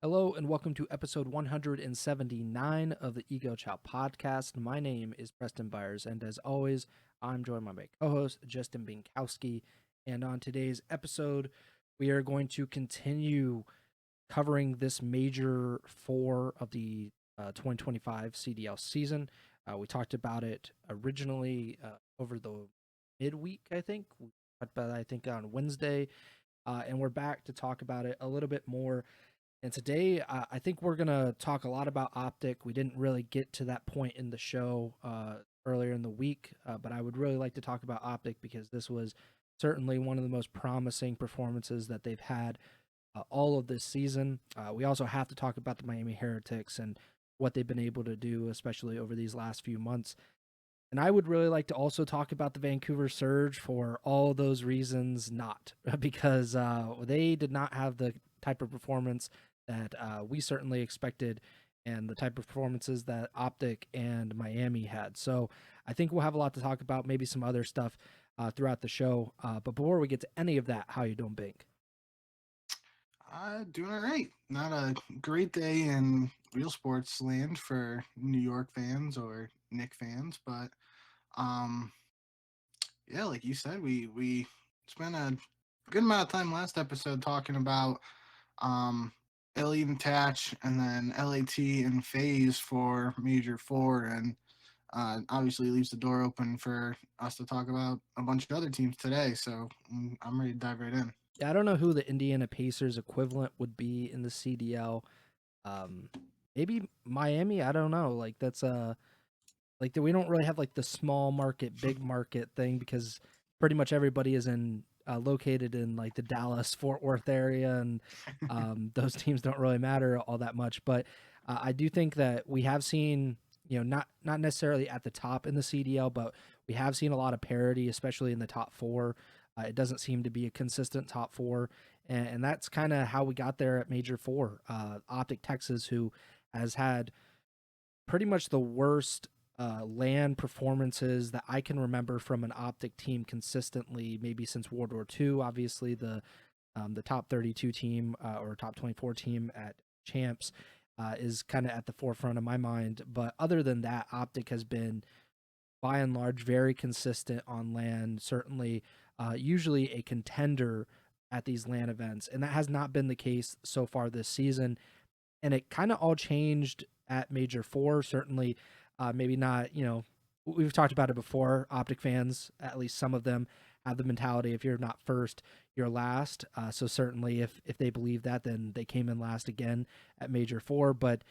Hello and welcome to episode 179 of the Ego Chall Podcast. My name is Preston Byers, and as always, I'm joined by my co-host Justin Binkowski. And on today's episode, we are going to continue covering this major four of the 2025 CDL season. We talked about it originally over the midweek, I think. We talked about it, I think, on Wednesday, and we're back to talk about it a little bit more. And today, I think we're going to talk a lot about OpTic. We didn't really get to that point in the show earlier in the week, but I would really like to talk about OpTic because this was certainly one of the most promising performances that they've had all of this season. We also have to talk about the Miami Heretics and what they've been able to do, especially over these last few months. And I would really like to also talk about the Vancouver Surge for all those reasons, not because they did not have the type of performance that we certainly expected and the type of performances that OpTic and Miami had. So I think we'll have a lot to talk about, maybe some other stuff throughout the show. But before we get to any of that, how you doing, Bink? Doing all right. Not a great day in real sports land for New York fans or Nick fans, but um, yeah, like you said, we spent a good amount of time last episode talking about um Elliot and Tatch, and then LAT and Phase for Major Four, and obviously leaves the door open for us to talk about a bunch of other teams today. So I'm ready to dive right in. Yeah, I don't know who the Indiana Pacers equivalent would be in the CDL. Um, Maybe Miami. I don't know. Like that's like we don't really have like the small market, big market thing because pretty much everybody is in located in like the Dallas Fort Worth area, and those teams don't really matter all that much. But I do think that we have seen, not necessarily at the top in the CDL, but we have seen a lot of parity, especially in the top four. It doesn't seem to be a consistent top four, and that's kind of how we got there at Major Four. OpTic Texas, who has had pretty much the worst land performances that I can remember from an OpTic team consistently, maybe since World War II. Obviously, the top 32 team or top 24 team at Champs is kind of at the forefront of my mind. But other than that, OpTic has been by and large very consistent on land. Certainly, usually a contender at these land events, and that has not been the case so far this season. And it kind of all changed at Major Four. Certainly, maybe not. We've talked about it before. OpTic fans, at least some of them, have the mentality: if you're not first, you're last. So certainly, if they believe that, then they came in last again at Major Four. But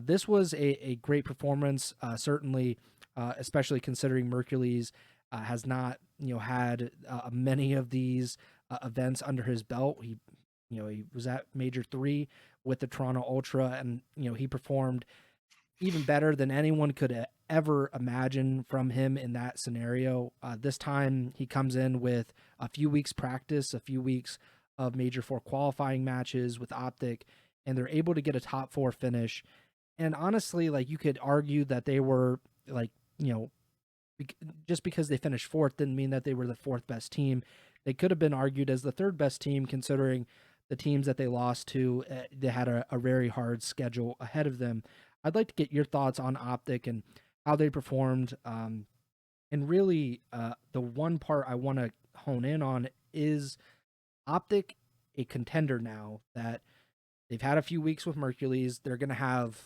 this was a great performance. Certainly, especially considering Mercules has not had many of these events under his belt. He was at Major Three with the Toronto Ultra, and he performed even better than anyone could ever imagine from him in that scenario. This time he comes in with a few weeks practice, a few weeks of Major Four qualifying matches with OpTic, and they're able to get a top four finish. And honestly, like you could argue that they were like just because they finished fourth didn't mean that they were the fourth best team. They could have been argued as the third best team, considering the teams that they lost to. They had a very hard schedule ahead of them. I'd like to get your thoughts on OpTic and how they performed. And really, the one part I want to hone in on is OpTic a contender now that they've had a few weeks with Mercules. They're going to have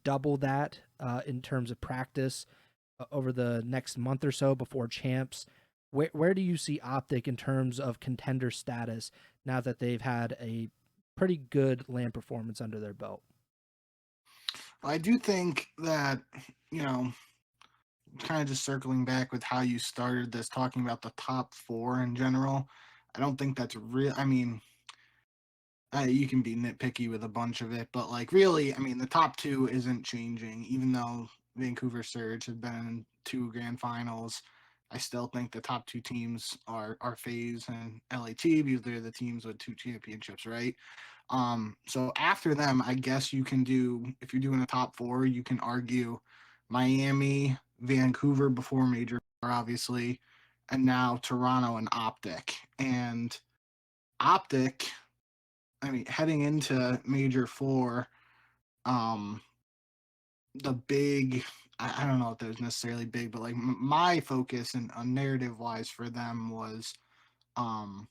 double that in terms of practice over the next month or so before champs. Where do you see OpTic in terms of contender status now that they've had a pretty good land performance under their belt? I do think that, you know, kind of just circling back with how you started this, talking about the top four in general, I don't think that's real. I mean, you can be nitpicky with a bunch of it, but like really, I mean, the top two isn't changing, even though Vancouver Surge have been in two grand finals. I still think the top two teams are FaZe and LAT because they're the teams with two championships, right? So after them, I guess you can do, if you're doing a top four, you can argue Miami, Vancouver before Major Four, obviously, and now Toronto and OpTic. And OpTic, I mean, heading into Major Four, um, the big, I don't know if that was necessarily big, but like my focus and narrative wise for them was, um,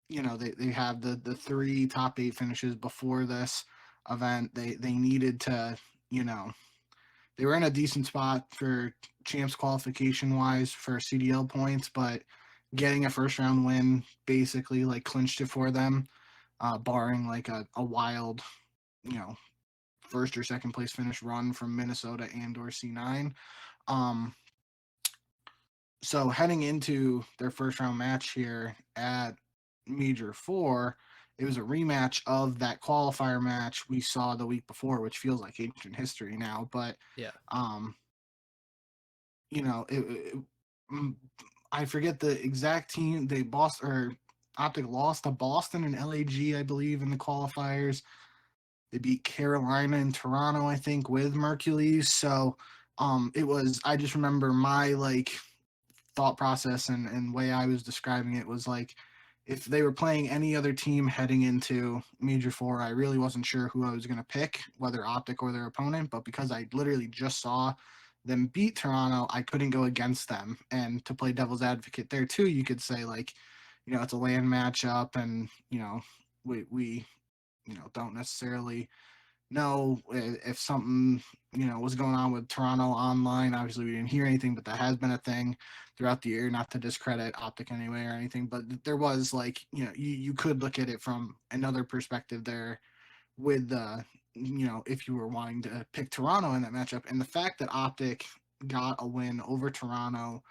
they have the three top eight finishes before this event. They needed to, you know, they were in a decent spot for champs qualification wise for CDL points, but getting a first round win basically like clinched it for them, barring like a wild, you know, first or second place finish run from Minnesota and or C9. Um, so heading into their first round match here at Major Four, it was a rematch of that qualifier match we saw the week before, which feels like ancient history now. But Yeah. um, mm, I forget the exact team. They Boston or OpTic lost to Boston and LAG, I believe, in the qualifiers. They beat Carolina and Toronto, I think, with Mercules. So it was. I just remember my like thought process and way I was describing it was like if they were playing any other team heading into Major Four, I really wasn't sure who I was going to pick, whether OpTic or their opponent. But because I literally just saw them beat Toronto, I couldn't go against them. And to play devil's advocate there too, you could say like, it's a land matchup, and we don't necessarily know if something was going on with Toronto online. Obviously, we didn't hear anything, but that has been a thing throughout the year. Not to discredit OpTic anyway or anything, but there was like you could look at it from another perspective there with if you were wanting to pick Toronto in that matchup, and the fact that OpTic got a win over Toronto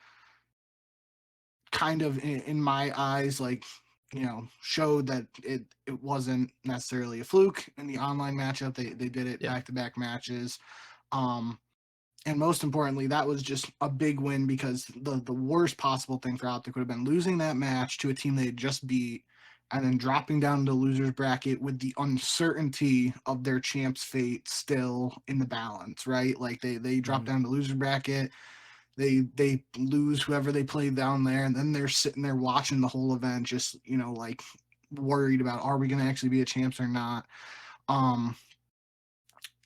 kind of in my eyes like showed that it wasn't necessarily a fluke in the online matchup. They did it Yeah. back-to-back matches, um and most importantly that was just a big win because the worst possible thing for OpTic would have been losing that match to a team they had just beat and then dropping down to losers bracket with the uncertainty of their champs fate still in the balance, right? Like they drop Mhm. down to loser bracket, they lose whoever they play down there, and then they're sitting there watching the whole event, just like worried about are we going to actually be a champs or not. Um,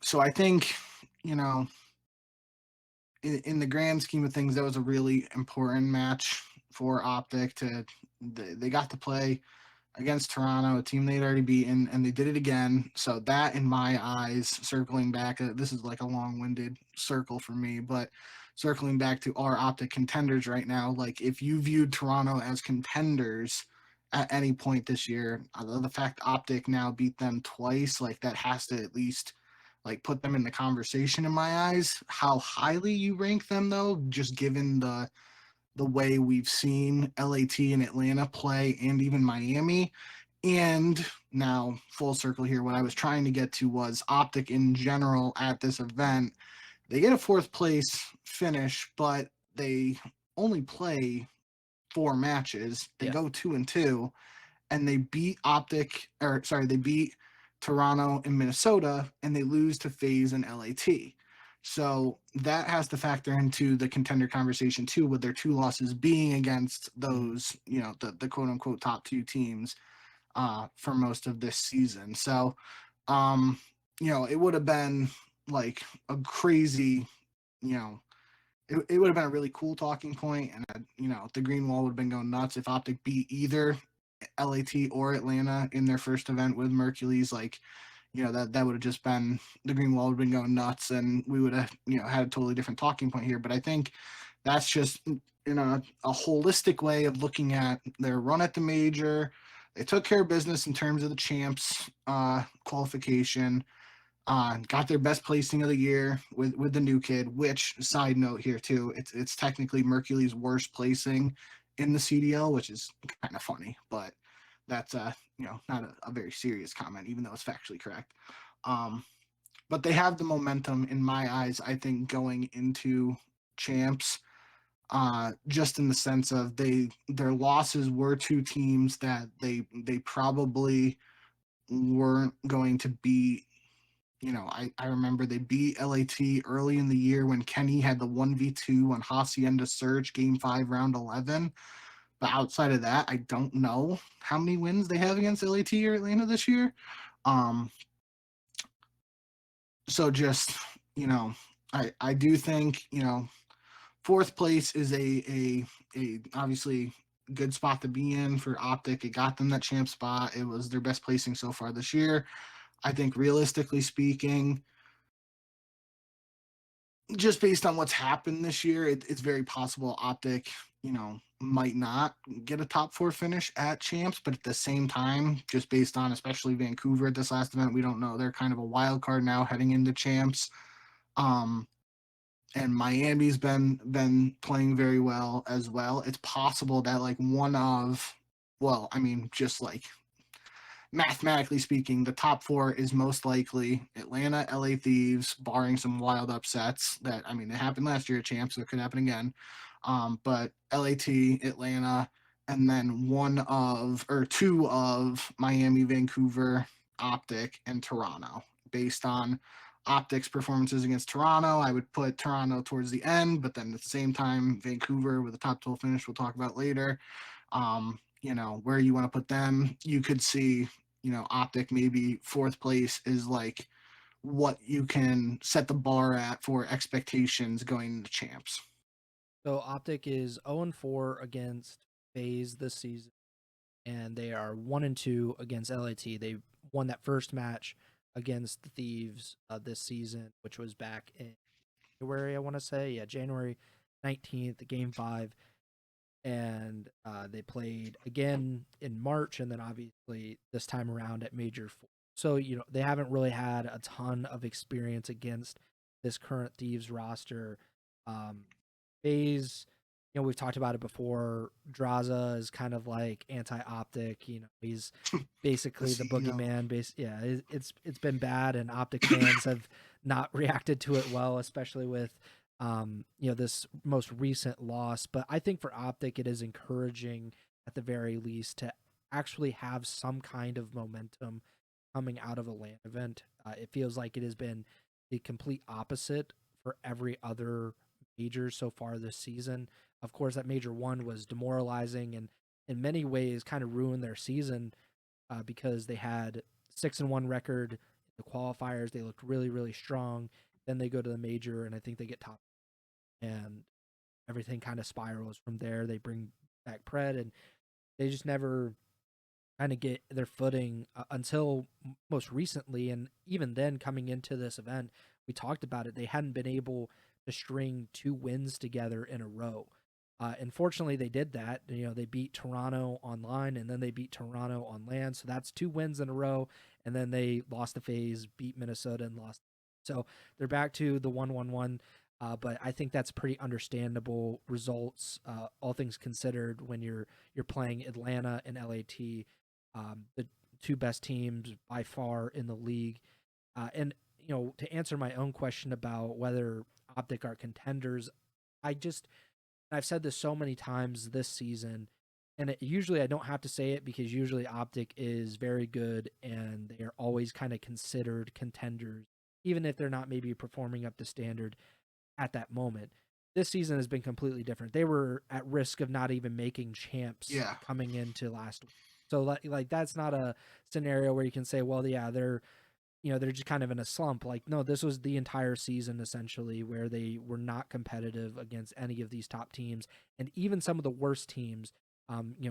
so I think you know in the grand scheme of things, that was a really important match for OpTic. They got to play against Toronto, a team they'd already beaten, and they did it again. So that, in my eyes, circling back, this is like a long-winded circle for me, but circling back to our OpTic contenders right now, like if you viewed Toronto as contenders at any point this year, the fact OpTic now beat them twice, like that has to at least like put them in the conversation in my eyes. How highly you rank them though, just given the way we've seen LAT and Atlanta play and even Miami. And now, full circle here, what I was trying to get to was OpTic in general at this event. They get a fourth place finish, but they only play four matches. They Yeah. go 2-2, and they beat they beat Toronto and Minnesota, and they lose to FaZe and LAT. So that has to factor into the contender conversation too, with their two losses being against Mhm. those, the quote unquote top two teams for most of this season. So, um, it would have been like a crazy, you know, it would have been a really cool talking point, and the green wall would have been going nuts if OpTic beat either LAT or Atlanta in their first event with Mercules. Like, that would have just been, the green wall would have been going nuts, and we would have had a totally different talking point here. But I think that's just a holistic way of looking at their run at the major. They took care of business in terms of the champs qualification. Got their best placing of the year with the new kid. Which, side note here too, it's technically Mercury's worst placing in the CDL, which is kind of funny, but that's not a very serious comment, even though it's factually correct. Um, but they have the momentum in my eyes, I think, going into champs. Just in the sense of their losses were to teams that they probably weren't going to beat. I remember they beat LAT early in the year when Kenny had the 1v2 on Hacienda Surge Game 5, Round 11. But outside of that, I don't know how many wins they have against LAT or Atlanta this year. Um, so just, I do think, fourth place is a obviously good spot to be in for OpTic. It got them that champ spot. It was their best placing so far this year. I think realistically speaking, just based on what's happened this year, it's very possible OpTic, might not get a top four finish at champs, but at the same time, just based on especially Vancouver at this last event, we don't know. They're kind of a wild card now heading into champs. And Miami's been playing very well as well. It's possible that just like mathematically speaking, the top four is most likely Atlanta, LA Thieves, barring some wild upsets that, it happened last year at champs, so it could happen again. But LAT, Atlanta, and then two of Miami, Vancouver, OpTic, and Toronto. Based on OpTic's performances against Toronto, I would put Toronto towards the end, but then at the same time, Vancouver with a top 12 finish we'll talk about later. Where you want to put them, you could see, OpTic maybe fourth place is like what you can set the bar at for expectations going into champs. So OpTic is 0-4 against FaZe this season, and they are 1-2 against LAT. They won that first match against the Thieves this season, which was back in January, I want to say. Yeah, January 19th, game 5. And they played again in March, and then obviously this time around at Major 4. So, they haven't really had a ton of experience against this current Thieves roster. FaZe, we've talked about it before. Draza is kind of like anti-OpTic. He's basically the boogeyman. It's been bad, and OpTic fans have not reacted to it well, especially with this most recent loss. But I think for OpTic, it is encouraging at the very least to actually have some kind of momentum coming out of a LAN event. It feels like it has been the complete opposite for every other major so far this season. Of course, that major 1 was demoralizing and in many ways kind of ruined their season because they had 6-1 record in the qualifiers. They looked really, really strong. Then they go to the major, and I think they get top, and everything kind of spirals from there. They bring back Pred, and they just never kind of get their footing until most recently. And even then, coming into this event, we talked about it. They hadn't been able to string 2 wins together in a row. Unfortunately, they did that. They beat Toronto online, and then they beat Toronto on land. So that's 2 wins in a row. And then they lost the FaZe, beat Minnesota, and lost. So they're back to the 1-1-1. But I think that's pretty understandable results, all things considered, when you're playing Atlanta and LAT, the 2 best teams by far in the league. And to answer my own question about whether OpTic are contenders, I've said this so many times this season, and usually I don't have to say it because usually OpTic is very good and they are always kind of considered contenders, even if they're not maybe performing up to standard at that moment. This season has been completely different. They were at risk of not even making champs coming into last week. So like that's not a scenario where you can say, well, yeah, they're just kind of in a slump. Like, no, this was the entire season essentially where they were not competitive against any of these top teams, and even some of the worst teams.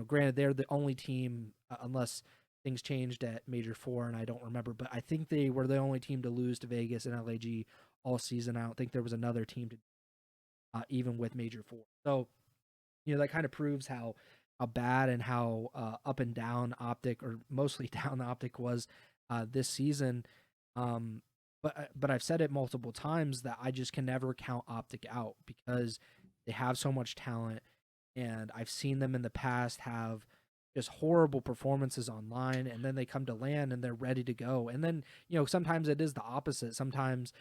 Granted, they're the only team, unless things changed at Major 4, and I don't remember, but I think they were the only team to lose to Vegas and LAG all season. I don't think there was another team to, even with Major 4. So, that kind of proves how bad and how up and down OpTic, or mostly down OpTic was this season. But I've said it multiple times that I just can never count OpTic out because they have so much talent, and I've seen them in the past have just horrible performances online, and then they come to LAN and they're ready to go. And then, sometimes it is the opposite. Sometimes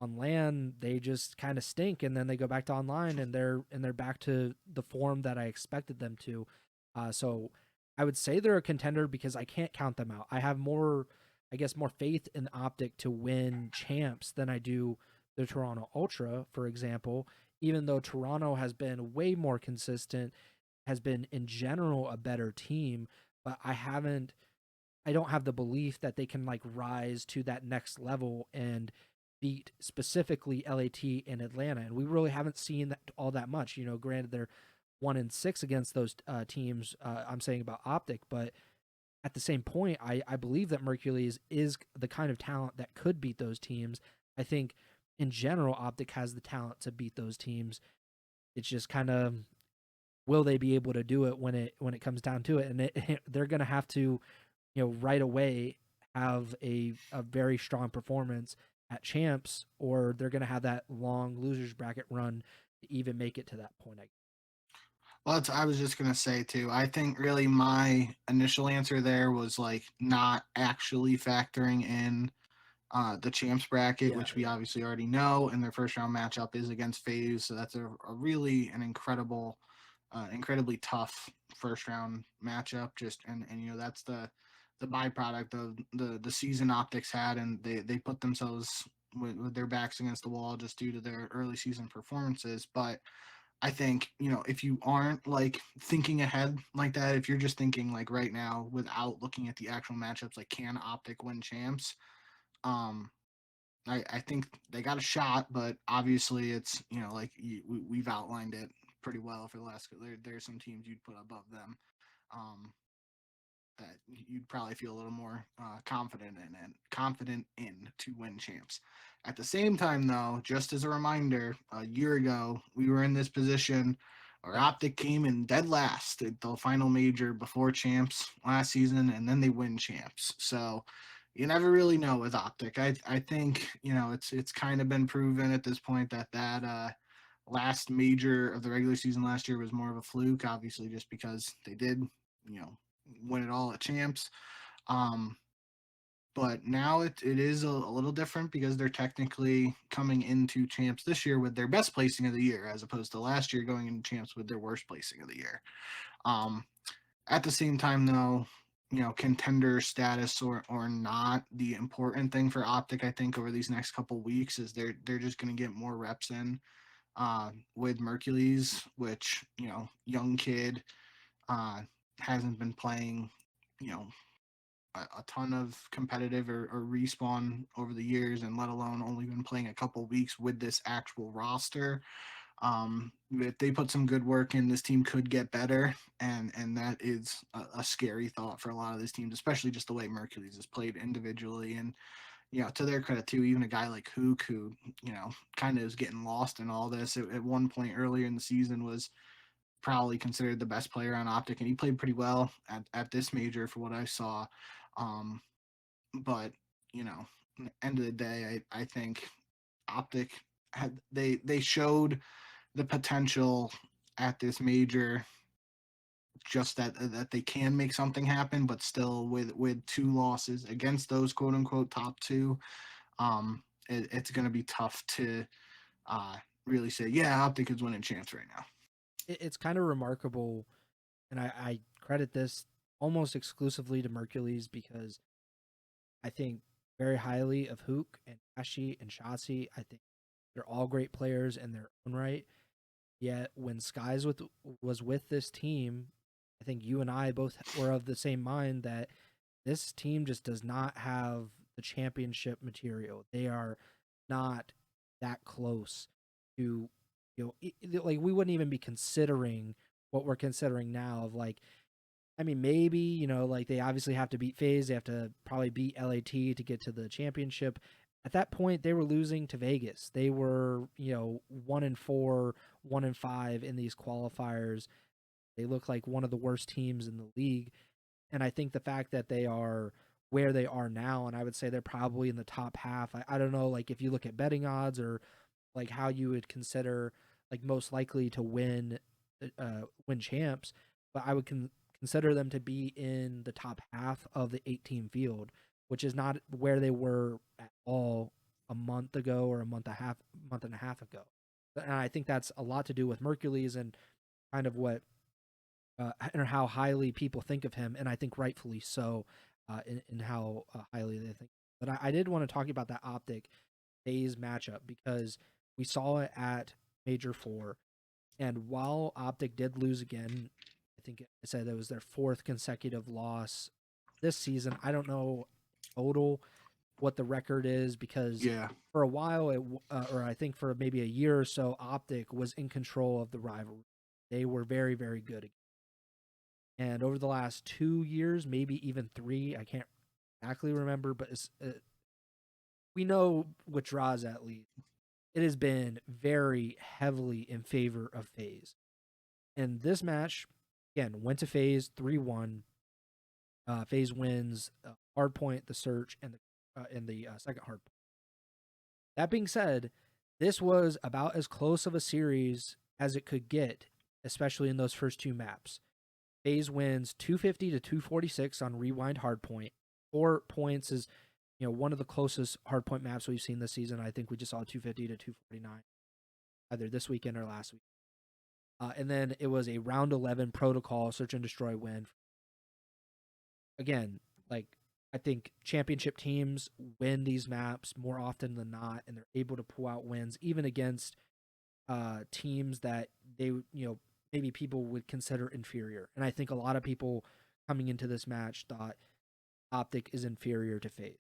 on LAN they just kind of stink, and then they go back to online and they're back to the form that I expected them to. So I would say they're a contender because I can't count them out. I have more faith in OpTic to win champs than I do the Toronto Ultra, for example, even though Toronto has been way more consistent, has been in general a better team, but I don't have the belief that they can like rise to that next level and beat specifically LAT and Atlanta. And we really haven't seen that all that much. You know, granted they're 1-6 against those teams. I'm saying about OpTic, but at the same point, I believe that Mercules is the kind of talent that could beat those teams. I think in general, OpTic has the talent to beat those teams. It's just kind of will they be able to do it when it comes down to it, and they're going to have to, you know, right away have a very strong performance at champs, or they're going to have that long losers bracket run to even make it to that point. Well, I was just gonna say too. I think really my initial answer there was like not actually factoring in the champs bracket, Yeah, which we yeah. obviously already know, and their first round matchup is against FaZe. So that's a really an incredibly tough first round matchup. Just and you know that's the byproduct of the season OpTics had, and they put themselves with their backs against the wall just due to their early season performances. But I think, you know, if you aren't like thinking ahead like that, if you're just thinking like right now without looking at the actual matchups, like can OpTic win champs? Um, I think they got a shot, but obviously it's, you know, like we've outlined it pretty well for the last. There's some teams you'd put above them. Um, that you'd probably feel a little more confident in and confident in to win champs. At the same time, though, just as a reminder, a year ago we were in this position. Our Yeah. OpTic came in dead last at the final major before champs last season, and then they win champs. So you never really know with OpTic. I think you know it's kind of been proven at this point that last major of the regular season last year was more of a fluke, obviously just because they did, you know, win it all at champs. Um, but now it is a little different because they're technically coming into champs this year with their best placing of the year, as opposed to last year going into champs with their worst placing of the year. Um, at the same time, though, you know, contender status or not, the important thing for OpTic, I think, over these next couple weeks is they're just going to get more reps in with Mercules, which you know, young kid uh, hasn't been playing, you know, a ton of competitive or respawn over the years, and let alone only been playing a couple weeks with this actual roster. If they put some good work in, this team could get better, and that is a scary thought for a lot of these teams, especially just the way Mercules is played individually. And you know, to their credit too, even a guy like Hook, who you know kind of is getting lost in all this, at one point earlier in the season was probably considered the best player on OpTic, and he played pretty well at this major for what I saw. Um, but you know, end of the day, I think OpTic they showed the potential at this major, just that they can make something happen, but still with two losses against those quote unquote top two, it's going to be tough to uh, really say, yeah, OpTic is winning champs right now. It's kind of remarkable, and I credit this almost exclusively to Mercules because I think very highly of Hook and Ashi and Shotzi. I think they're all great players in their own right. Yet when was with this team, I think you and I both were of the same mind that this team just does not have the championship material. They are not that close to, you know, like we wouldn't even be considering what we're considering now of like, I mean, maybe, you know, like they obviously have to beat FaZe. They have to probably beat LAT to get to the championship. At that point, they were losing to Vegas. They were, you know, 1-4, 1-5 in these qualifiers. They look like one of the worst teams in the league. And I think the fact that they are where they are now, and I would say they're probably in the top half. I don't know, like if you look at betting odds or like how you would consider like most likely to win champs, but I would consider them to be in the top half of the 8 team field, which is not where they were at all a month ago or month and a half ago. And I think that's a lot to do with Mercules and kind of what and how highly people think of him, and I think rightfully so, in how highly they think. But I did want to talk about that OpTic FaZe matchup because we saw it at Major 4, and while OpTic did lose again, I think I said it was their 4th consecutive loss this season. I don't know total what the record is because Yeah. for a while, or I think for maybe a year or so, OpTic was in control of the rivalry. They were very, very good. And over the last 2 years, maybe even 3, I can't exactly remember, but we know what draws at least. It has been very heavily in favor of FaZe. And this match, again, went to FaZe 3-1. FaZe wins hardpoint, the search, and the second hardpoint. That being said, this was about as close of a series as it could get, especially in those first 2 maps. FaZe wins 250 to 246 on Rewind Hardpoint. 4 points is one of the closest hardpoint maps we've seen this season. I think we just saw 250 to 249 either this weekend or last week. And then it was a round 11 protocol search and destroy win. Again, like I think championship teams win these maps more often than not, and they're able to pull out wins even against teams that they maybe people would consider inferior. And I think a lot of people coming into this match thought OpTic is inferior to FaZe.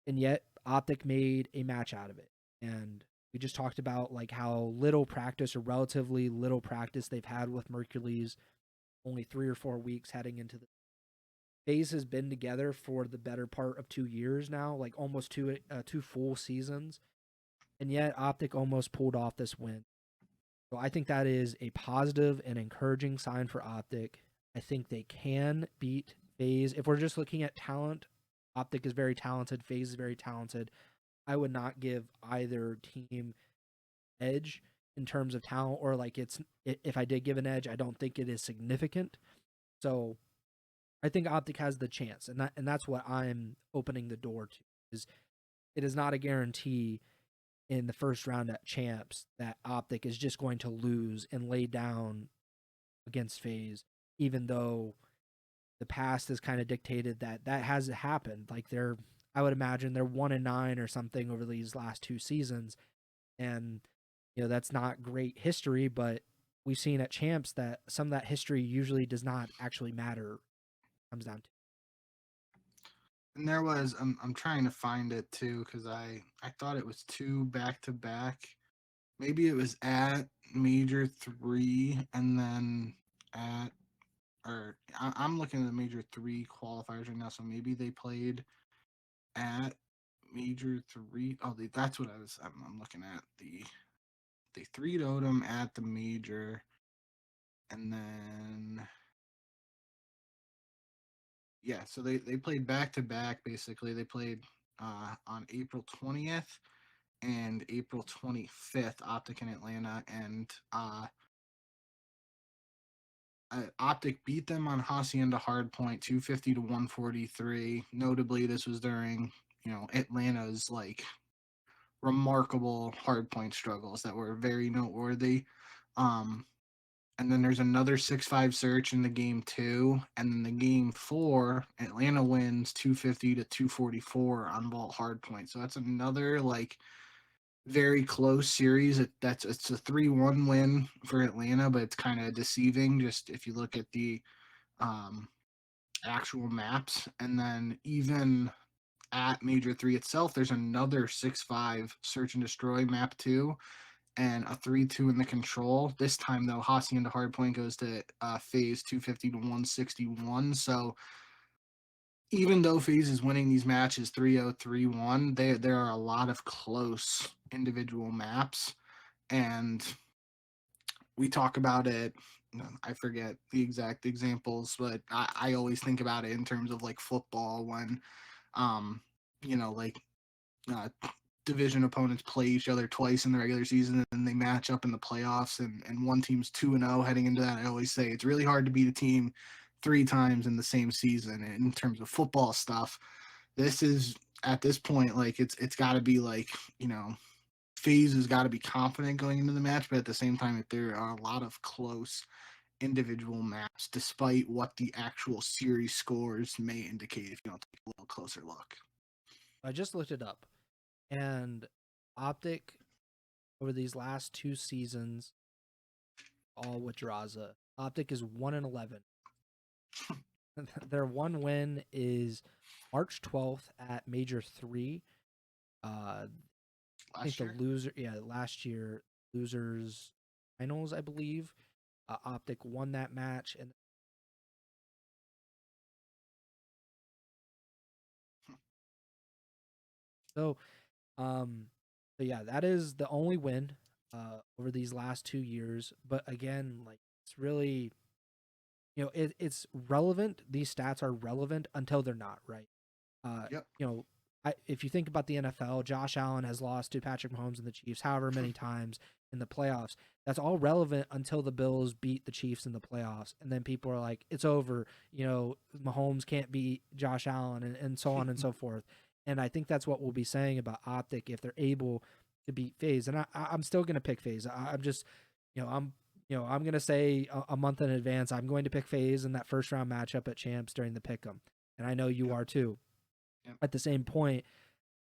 And yet OpTic made a match out of it. And we just talked about like how little practice or relatively little practice they've had with Mercules, only 3 or 4 weeks heading into the FaZe has been together for the better part of 2 years now, like almost 2 full seasons. And yet OpTic almost pulled off this win. So I think that is a positive and encouraging sign for OpTic. I think they can beat FaZe. If we're just looking at talent, OpTic is very talented, FaZe is very talented. I would not give either team edge in terms of talent, or like if I did give an edge, I don't think it is significant. So I think OpTic has the chance, and that's what I'm opening the door to. Is it is not a guarantee in the first round at champs that OpTic is just going to lose and lay down against FaZe, even though the past has kind of dictated that has happened. Like I would imagine they're 1-9 or something over these last 2 seasons, and that's not great history, but we've seen at champs that some of that history usually does not actually matter. Comes down to. And there was I'm trying to find it too because I thought it was 2 back-to-back. Maybe it was at Major 3 and then at or I'm looking at the Major 3 qualifiers right now, so maybe they played at Major 3. Oh, that's what I'm looking at. They 3-0'd them at the Major, and then yeah, so they played back to back. Basically, they played on April 20th and April 25th, OpTic in Atlanta, and OpTic beat them on Hacienda Hardpoint 250 to 143. Notably, this was during Atlanta's like remarkable hardpoint struggles that were very noteworthy. And then there's another 6-5 search in the game 2, and then the game 4, Atlanta wins 250 to 244 on Vault Hardpoint. So that's another like very close series. It's a 3-1 win for Atlanta, but it's kind of deceiving just if you look at the actual maps. And then even at Major 3 itself, there's another 6-5 search and destroy map 2 and a 3-2 in the control. This time, though, Hacienda Hardpoint goes to FaZe 250 to 161. So even though FaZe is winning these matches 3-0, 3-1, there are a lot of close individual maps. And we talk about it. I forget the exact examples, but I always think about it in terms of like football when, like division opponents play each other twice in the regular season and they match up in the playoffs, and one team's 2-0 heading into that. I always say it's really hard to beat a team 3 times in the same season. And in terms of football stuff, this is at this point like it's got to be like FaZe has got to be confident going into the match, but at the same time there are a lot of close individual maps despite what the actual series scores may indicate if you don't take a little closer look. I just looked it up, and OpTic over these last 2 seasons, all with Draza, OpTic is 1-11. Their one win is March 12th at Major 3. I think Last year? last year, losers finals, I believe. OpTic won that match, and so, um, so yeah, that is the only win over these last 2 years. But again, like it's really, it's relevant. These stats are relevant until they're not, right? Uh, Yep. you know, if you think about the NFL, Josh Allen has lost to Patrick Mahomes and the Chiefs however many times in the playoffs. That's all relevant until the Bills beat the Chiefs in the playoffs. And then people are like, it's over. Mahomes can't beat Josh Allen and so on and so forth. And I think that's what we'll be saying about OpTic if they're able to beat FaZe. And I'm still going to pick FaZe. I'm just, I'm going to say a month in advance, I'm going to pick FaZe in that first round matchup at Champs during the pick'em. And I know you Yep. are too. Yep. At the same point,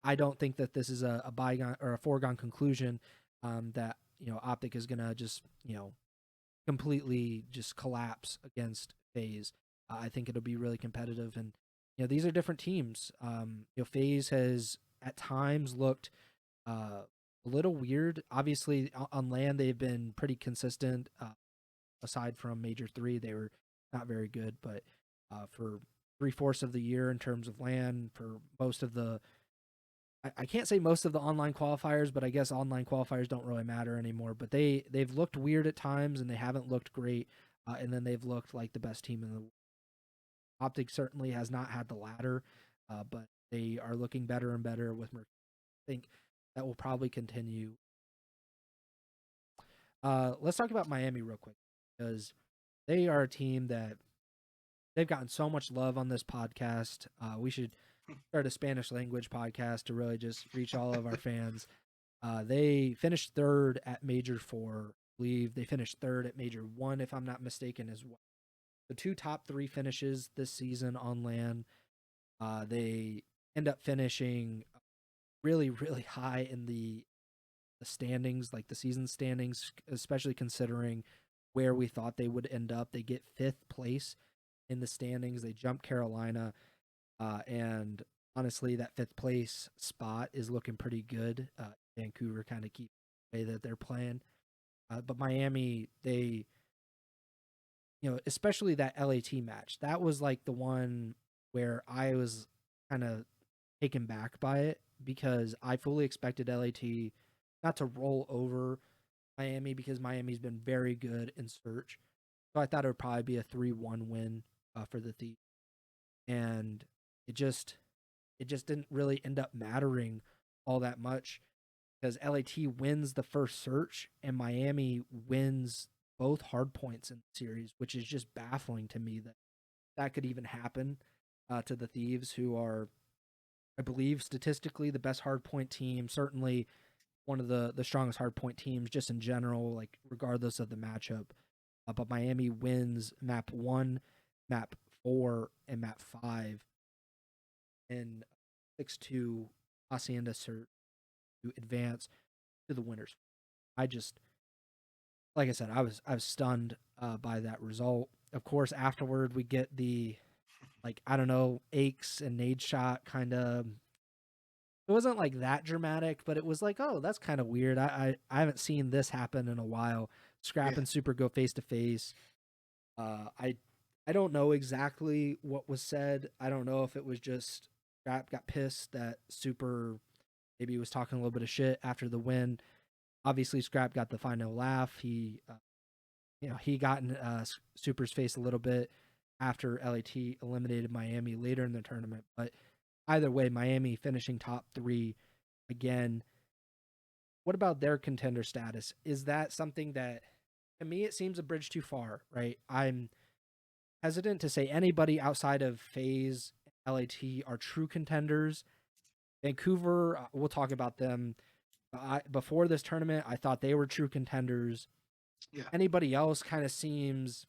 I don't think that this is a bygone or a foregone conclusion that OpTic is gonna just completely just collapse against FaZe. I think it'll be really competitive, and these are different teams. FaZe has at times looked a little weird. Obviously, on land they've been pretty consistent. Aside from Major 3, they were not very good, but for 3/4 of the year in terms of land, for most of the I can't say most of the online qualifiers, but I guess online qualifiers don't really matter anymore. But they've looked weird at times, and they haven't looked great. And then they've looked like the best team in the world. OpTic certainly has not had the ladder, but they are looking better and better with Mercules. I think that will probably continue. Let's talk about Miami real quick, because they are a team that they've gotten so much love on this podcast. We should start a Spanish language podcast to really just reach all of our fans. They finished third at Major 4. I believe they finished third at Major 1, if I'm not mistaken, as well. The 2 top 3 finishes this season on land. They end up finishing really, really high in the standings, like the season standings, especially considering where we thought they would end up. They get 5th place in the standings. They jump Carolina. And honestly, that 5th place spot is looking pretty good. Vancouver kind of keep the way that they're playing. But Miami, they, especially that LAT match, that was like the one where I was kind of taken back by it, because I fully expected LAT not to roll over Miami, because Miami's been very good in Surge. So I thought it would probably be a 3-1 win for the Thieves. And it just didn't really end up mattering all that much, because LAT wins the first search and Miami wins both hard points in the series, which is just baffling to me that could even happen to the Thieves, who are, I believe, statistically the best hard point team, certainly one of the strongest hard point teams just in general, like regardless of the matchup. But Miami wins map 1, map 4, and map 5 in 6-2 Hacienda Cert to advance to the winners. Like I said, I was stunned by that result. Of course, afterward we get the, like, I don't know, aches and nade shot kind of. It wasn't like that dramatic, but it was like, oh, that's kind of weird. I haven't seen this happen in a while. Scrap Yeah. and Super go face to face. I don't know exactly what was said. I don't know if it was just Scrap got pissed that Super maybe was talking a little bit of shit after the win. Obviously, Scrap got the final laugh. He got in Super's face a little bit after LAT eliminated Miami later in the tournament. But either way, Miami finishing top 3 again. What about their contender status? Is that something that, to me, it seems a bridge too far, right? I'm hesitant to say anybody outside of FaZe and LAT are true contenders. Vancouver, we'll talk about them. Before this tournament, I thought they were true contenders. Yeah. Anybody else kind of seems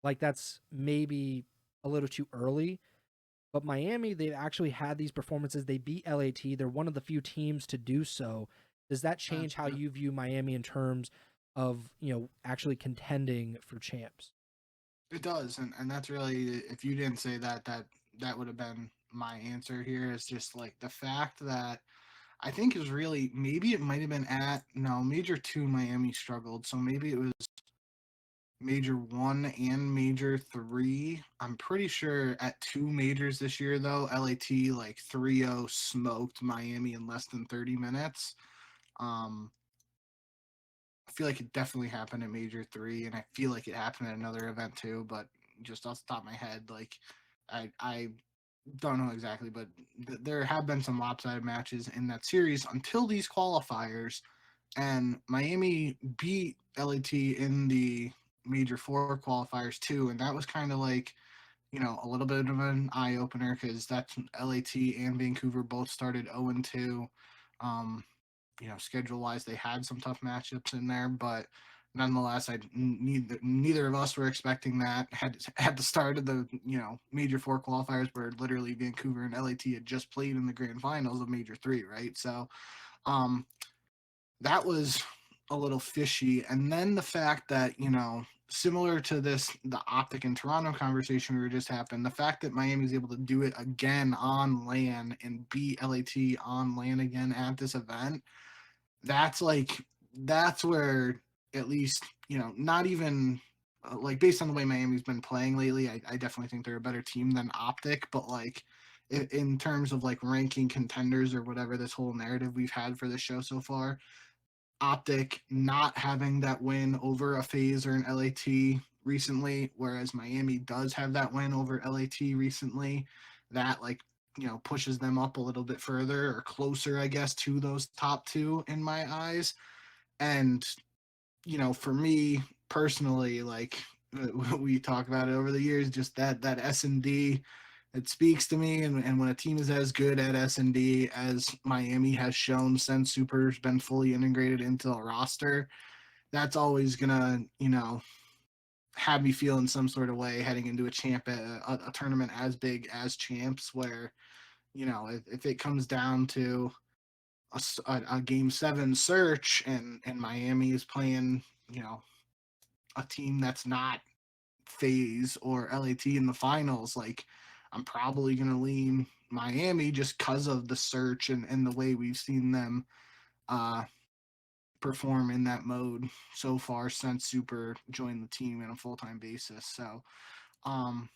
like that's maybe a little too early. But Miami, they've actually had these performances. They beat LAT. They're one of the few teams to do so. Does that change how you view Miami in terms of actually contending for champs. It does, and that's really, if you didn't say that, that would have been my answer here. Is just like the fact that I think is really, maybe it might have been at, no, Major 2 Miami struggled, so maybe it was Major 1 and Major 3. I'm pretty sure at 2 majors this year though, LAT like 3-0 smoked Miami in less than 30 minutes. Um I feel like it definitely happened at Major 3, and I feel like it happened at another event too, but just off the top of my head, like I don't know exactly, but there have been some lopsided matches in that series until these qualifiers, and Miami beat LAT in the Major 4 qualifiers too, and that was kind of like, a little bit of an eye opener because that's LAT and Vancouver both started 0-2. Um, schedule wise, they had some tough matchups in there, but nonetheless, neither of us were expecting that. Had at the start of the Major 4 qualifiers, where literally Vancouver and LAT had just played in the grand finals of Major 3, right? So, um, that was a little fishy. And then the fact that, similar to the OpTic and Toronto conversation we were just having, the fact that Miami's able to do it again on land and beat LAT on land again at this event, that's like, that's where, at least, not even like, based on the way Miami's been playing lately, I definitely think they're a better team than OpTic, but like, in terms of like ranking contenders or whatever, this whole narrative we've had for this show so far, OpTic not having that win over a FaZe or an LAT recently, whereas Miami does have that win over LAT recently, that like, pushes them up a little bit further or closer, I guess, to those top two in my eyes. And, for me personally, like, we talk about it over the years, just that S&D, it speaks to me. And when a team is as good at S&D as Miami has shown since Super's been fully integrated into the roster, that's always gonna, have me feel in some sort of way heading into a tournament as big as champs, where, if it comes down to a game 7 search, and Miami is playing, a team that's not FaZe or LAT in the finals, like, I'm probably going to lean Miami just because of the search, and the way we've seen them uh, perform in that mode so far since Super joined the team on a full-time basis. So, um,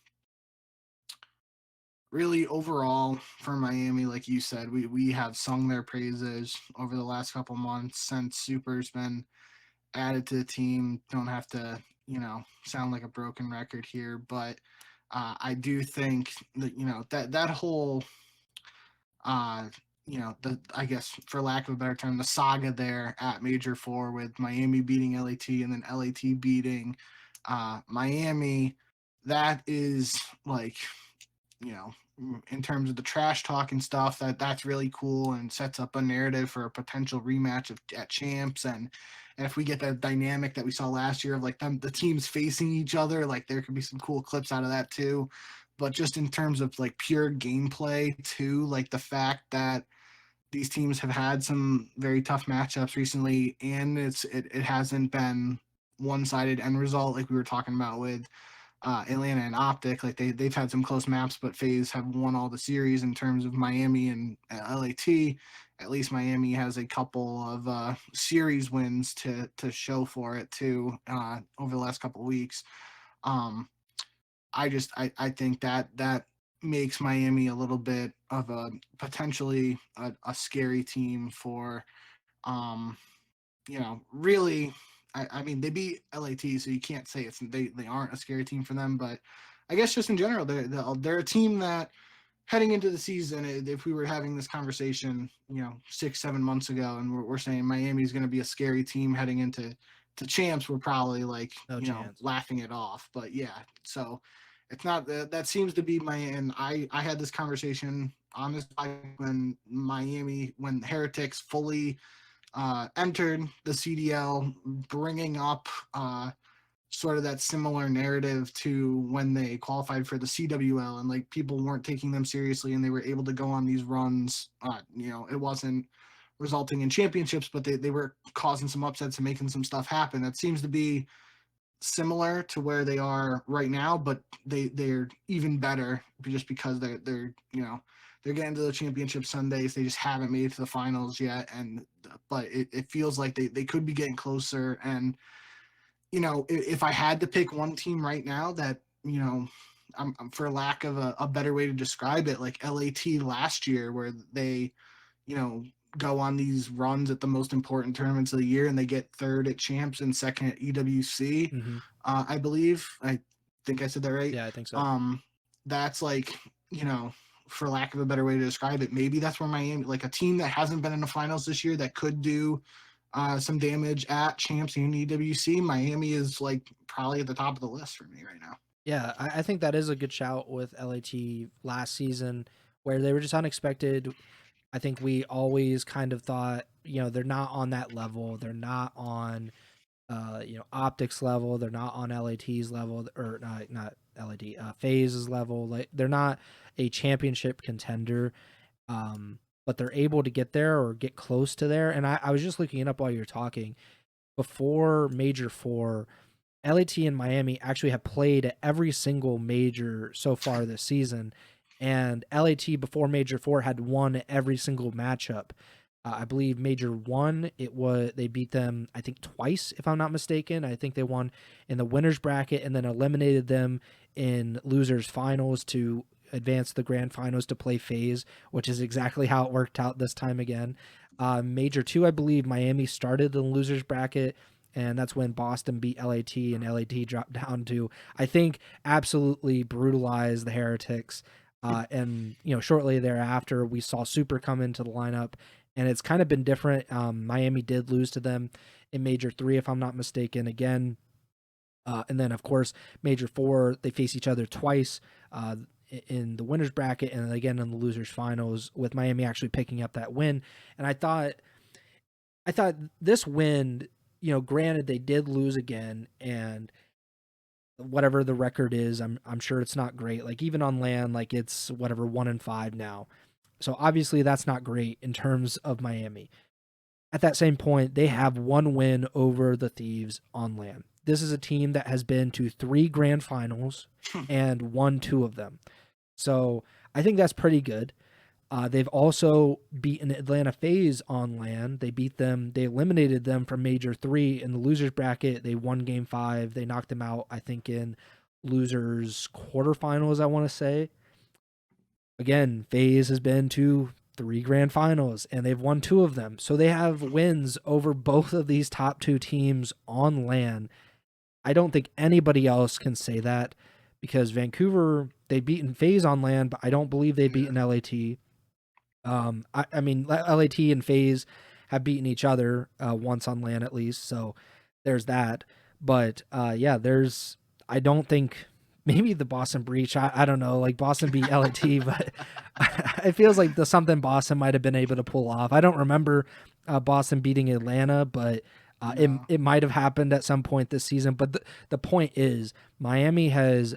really overall for Miami, like you said, we have sung their praises over the last couple months since Super's been added to the team. Don't have to, sound like a broken record here, but I do think that, that whole uh I guess, for lack of a better term, the saga there at Major 4 with Miami beating LAT and then LAT beating Miami, that is like, you know, in terms of the trash talk and stuff, that's really cool and sets up a narrative for a potential rematch at champs. And if we get that dynamic that we saw last year of like the teams facing each other, like, there could be some cool clips out of that too. But just in terms of like pure gameplay too, like the fact that these teams have had some very tough matchups recently, and it hasn't been one-sided end result like we were talking about with Atlanta and OpTic. Like, they've had some close maps, but FaZe have won all the series. In terms of Miami and LAT, at least Miami has a couple of series wins to show for it too over the last couple of weeks. Um, I think that makes Miami a little bit of a potentially a scary team for really. I mean, they beat LAT, so you can't say they aren't a scary team for them. But I guess just in general, they're a team that, heading into the season, if we were having this conversation, 6-7 months ago, and we're saying Miami's going to be a scary team heading into champs, we're probably like, No chance. laughing it off. But yeah, so it's not that seems to be and I had this conversation on this when Heretics fully entered the CDL, bringing up sort of that similar narrative to when they qualified for the CWL, and like, people weren't taking them seriously and they were able to go on these runs. It wasn't resulting in championships, but they were causing some upsets and making some stuff happen. That seems to be similar to where they are right now, but they're even better just because they're they're getting to the championship Sundays. They just haven't made it to the finals yet, but it feels like they could be getting closer. And if I had to pick one team right now that I'm for lack of a better way to describe it, like LAT last year, where they go on these runs at the most important tournaments of the year, and they get third at champs and second at EWC. Mm-hmm. I believe. I think I said that right. Yeah, I think so. That's like, for lack of a better way to describe it, maybe that's where Miami, like a team that hasn't been in the finals this year that could do some damage at champs and EWC. Miami is like probably at the top of the list for me right now. Yeah, I think that is a good shout with LAT last season, where they were just unexpected. I think we always kind of thought, they're not on that level. They're not on, OpTic's level. They're not on LAT's level, or not LAT, Phase's level. Like, they're not a championship contender, but they're able to get there or get close to there. And I was just looking it up while you were talking. Before Major 4, LAT and Miami actually have played at every single major so far this season. And LAT before Major 4 had won every single matchup. I believe Major 1, they beat them, I think, twice, if I'm not mistaken. I think they won in the winners bracket and then eliminated them in losers finals to advance the grand finals to play Phase, which is exactly how it worked out this time again. Major 2, I believe Miami started in the losers bracket, and that's when Boston beat LAT, and LAT dropped down to, I think, absolutely brutalize the Heretics. And shortly thereafter, we saw Super come into the lineup, and it's kind of been different. Miami did lose to them in Major 3, if I'm not mistaken, again. And then, of course, Major 4, they face each other twice in the winners bracket and again in the losers finals, with Miami actually picking up that win. And I thought this win, granted they did lose again, and whatever the record is, I'm sure it's not great. Like, even on land, like, it's whatever 1-5 now. So obviously that's not great in terms of Miami. At that same point, they have one win over the Thieves on land. This is a team that has been to 3 grand finals and won 2 of them. So I think that's pretty good. They've also beaten Atlanta Phase on land. They beat them. They eliminated them from Major 3 in the losers bracket. They won Game 5. They knocked them out, I think, in losers quarterfinals, I want to say. Again, Phase has been to 3 grand finals, and they've won 2 of them. So they have wins over both of these top 2 teams on land. I don't think anybody else can say that, because Vancouver, they've beaten Phase on land, but I don't believe they've beaten LAT. I mean, LAT and Phase have beaten each other once on land at least, so there's that. But yeah, I don't think, maybe the Boston Breach, I don't know, like Boston beat LAT, but it feels like something Boston might have been able to pull off. I don't remember Boston beating Atlanta, but No. it might have happened at some point this season. But the point is, Miami has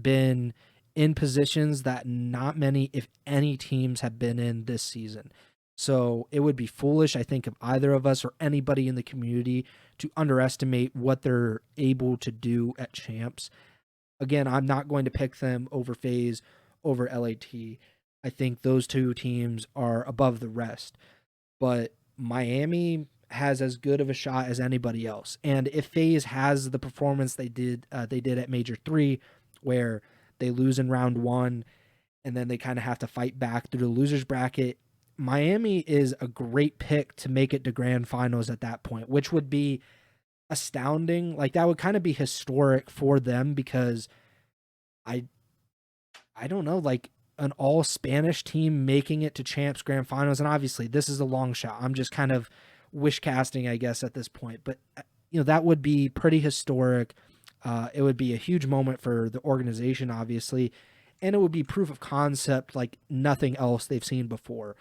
been in positions that not many, if any, teams have been in this season. So it would be foolish, I think, of either of us or anybody in the community to underestimate what they're able to do at champs. Again, I'm not going to pick them over Phase, over LAT. I think those 2 teams are above the rest. But Miami has as good of a shot as anybody else. And if Phase has the performance they did at Major 3, where they lose in round 1 and then they kind of have to fight back through the losers bracket, Miami is a great pick to make it to grand finals at that point, which would be astounding. Like, that would kind of be historic for them, because I don't know, like, an all Spanish team making it to champs grand finals. And obviously this is a long shot. I'm just kind of wish casting, I guess, at this point, but that would be pretty historic. It would be a huge moment for the organization, obviously, and it would be proof of concept like nothing else they've seen before.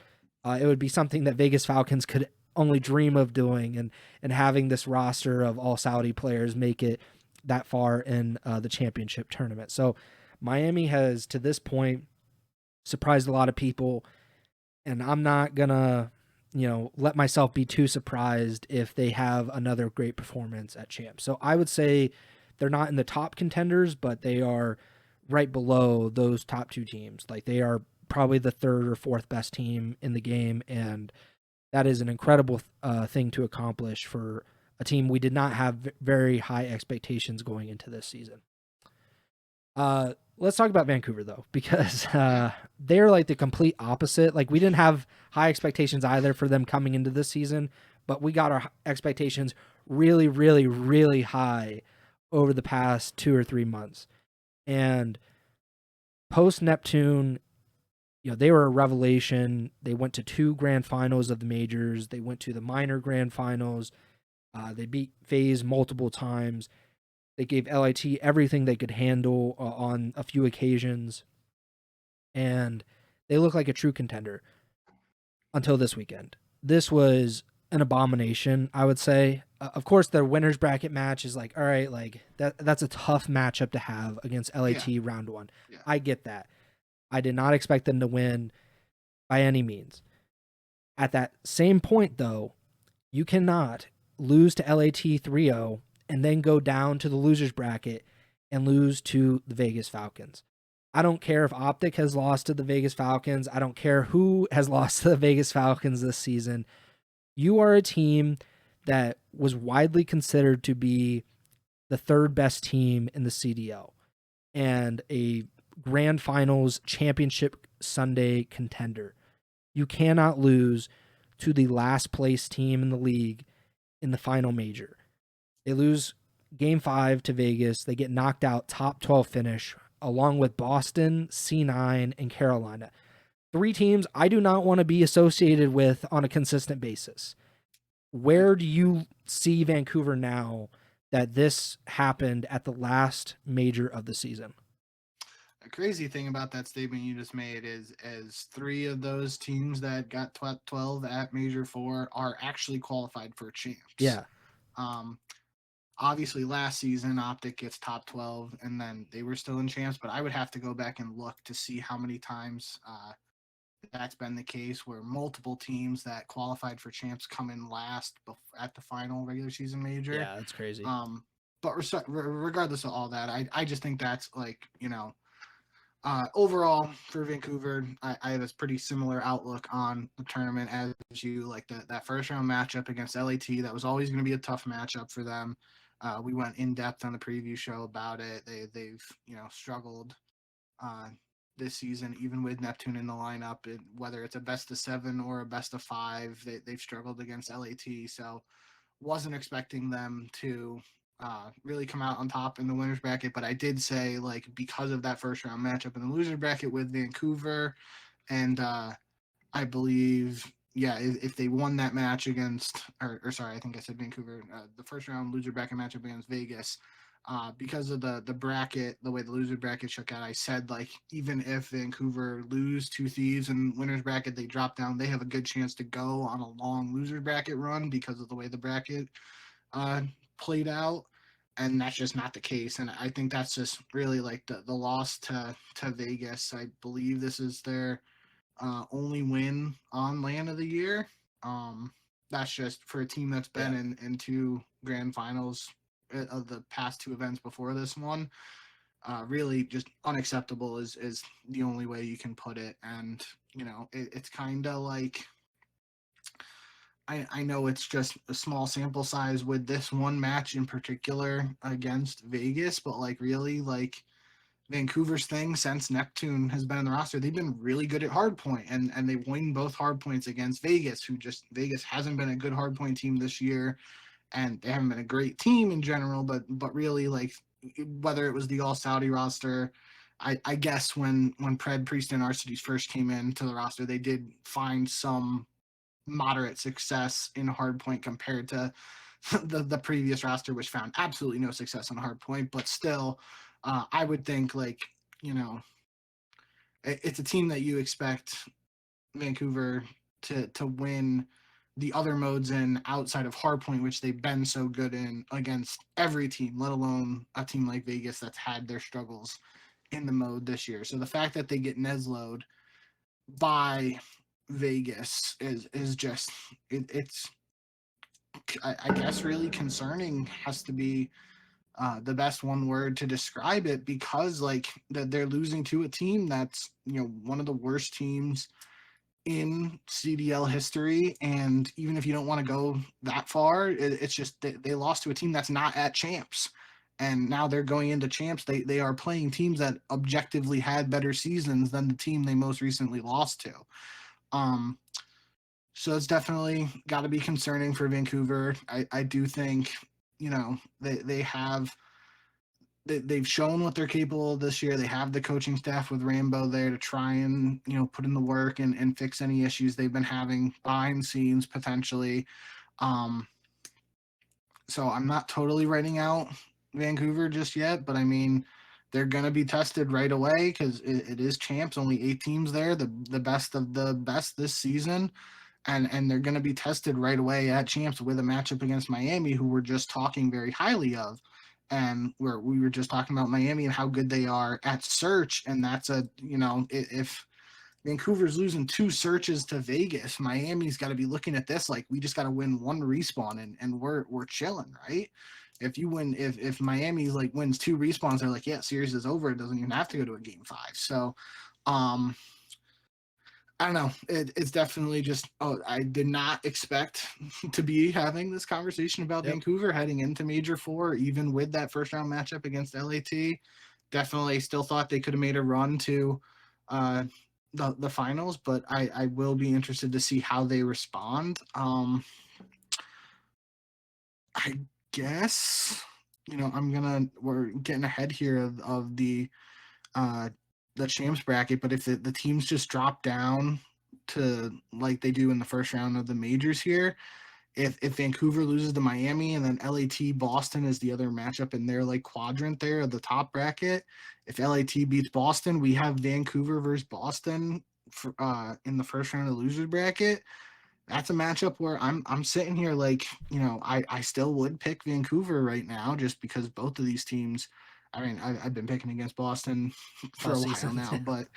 It would be something that Vegas Falcons could only dream of doing, and having this roster of all Saudi players make it that far in the championship tournament. So Miami has, to this point, surprised a lot of people, and I'm not gonna let myself be too surprised if they have another great performance at champs. So I would say they're not in the top contenders, but they are right below those top two teams. Like they are probably the third or fourth best team in the game, and that is an incredible thing to accomplish for a team we did not have very high expectations going into this season. Let's talk about Vancouver though, because they're like the complete opposite. Like we didn't have high expectations either for them coming into this season, but we got our expectations really, really, really high over the past 2 or 3 months. And post Neptune, they were a revelation. They went to 2 grand finals of the majors. They went to the minor grand finals. They beat FaZe multiple times. They gave LIT everything they could handle on a few occasions. And they look like a true contender until this weekend. This was an abomination, I would say. Of course, their winner's bracket match is like, all right, like that's a tough matchup to have against LIT round 1. Yeah. I get that. I did not expect them to win by any means. At that same point, though, you cannot lose to LAT 3-0 and then go down to the losers bracket and lose to the Vegas Falcons. I don't care if OpTic has lost to the Vegas Falcons. I don't care who has lost to the Vegas Falcons this season. You are a team that was widely considered to be the third best team in the CDL and a Grand Finals Championship Sunday contender. You cannot lose to the last place team in the league in the final major. They lose Game 5 to Vegas. They get knocked out, top 12 finish, along with Boston, C9, and Carolina. 3 teams I do not want to be associated with on a consistent basis. Where do you see Vancouver now that this happened at the last major of the season? A crazy thing about that statement you just made is 3 of those teams that got 12 at Major 4 are actually qualified for champs. Yeah. Obviously, last season, OpTic gets top 12, and then they were still in champs, but I would have to go back and look to see how many times that's been the case where multiple teams that qualified for champs come in last at the final regular season major. Yeah, that's crazy. But regardless of all that, I just think that's like, overall for Vancouver, I have a pretty similar outlook on the tournament as you. Like that first round matchup against LAT, that was always going to be a tough matchup for them. We went in depth on the preview show about it. They've struggled this season, even with Neptune in the lineup. Whether it's a best of 7 or a best of 5, they've struggled against LAT. So wasn't expecting them to really come out on top in the winners bracket, but I did say, like, because of that first round matchup in the loser bracket with Vancouver, and I believe, if they won that match against, or sorry, I think I said Vancouver, the first round loser bracket matchup against Vegas, because of the bracket, the way the loser bracket shook out, I said, like, even if Vancouver lose to Thieves and winners bracket, they drop down, they have a good chance to go on a long loser bracket run because of the way the bracket played out. And that's just not the case. And I think that's just really like the loss to Vegas. I believe this is their only win on land of the year. That's just for a team that's been in 2 grand finals of the past 2 events before this one. Really just unacceptable is the only way you can put it. And, it's kind of like, I know it's just a small sample size with this one match in particular against Vegas, but like really, like Vancouver's thing since Neptune has been in the roster, they've been really good at hardpoint, and they win both hardpoints against Vegas, Vegas hasn't been a good hardpoint team this year, and they haven't been a great team in general, but really, like, whether it was the All Saudi roster, I guess when Priest and Arcides first came into the roster, they did find some moderate success in hardpoint compared to the previous roster, which found absolutely no success on hardpoint. But still, I would think, like, it's a team that you expect Vancouver to win the other modes in outside of hardpoint, which they've been so good in against every team, let alone a team like Vegas that's had their struggles in the mode this year. So the fact that they get Neslo'd by Vegas is just it's I guess really concerning has to be the best one word to describe it, because like that they're losing to a team that's one of the worst teams in CDL history. And even if you don't want to go that far, it's just they lost to a team that's not at champs, and now they're going into champs. They are playing teams that objectively had better seasons than the team they most recently lost to. um so it's definitely got to be concerning for Vancouver. I do think they have they've shown what they're capable of this year. They have the coaching staff with Rambo there to try and put in the work and fix any issues they've been having behind the scenes potentially. Um, so I'm not totally writing out Vancouver just yet, but I mean they're gonna be tested right away because it is champs. Only 8 teams there, the best of the best this season, and they're going to be tested right away at champs with a matchup against Miami, who we're just talking very highly of. And we were just talking about Miami and how good they are at search. And that's if Vancouver's losing 2 searches to Vegas, Miami's got to be looking at this like we just got to win 1 respawn and we're chilling, right? If you win, if Miami's like wins 2 respawns, they're like, yeah, series is over. It doesn't even have to go to a game 5. So, um, I don't know. It's definitely just. Oh, I did not expect to be having this conversation about Yep. Vancouver heading into Major 4, even with that first round matchup against LAT. Definitely, still thought they could have made a run to uh, the finals, but I will be interested to see how they respond. I guess we're getting ahead here of uh, the champs bracket, but if the teams just drop down to like they do in the first round of the majors here, if Vancouver loses to Miami and then LAT Boston is the other matchup in their like quadrant there of the top bracket, if LAT beats Boston, we have Vancouver versus Boston for, in the first round of the losers bracket. That's a matchup where I'm sitting here like I still would pick Vancouver right now just because both of these teams. I mean, I've been picking against Boston for All a while season. now, but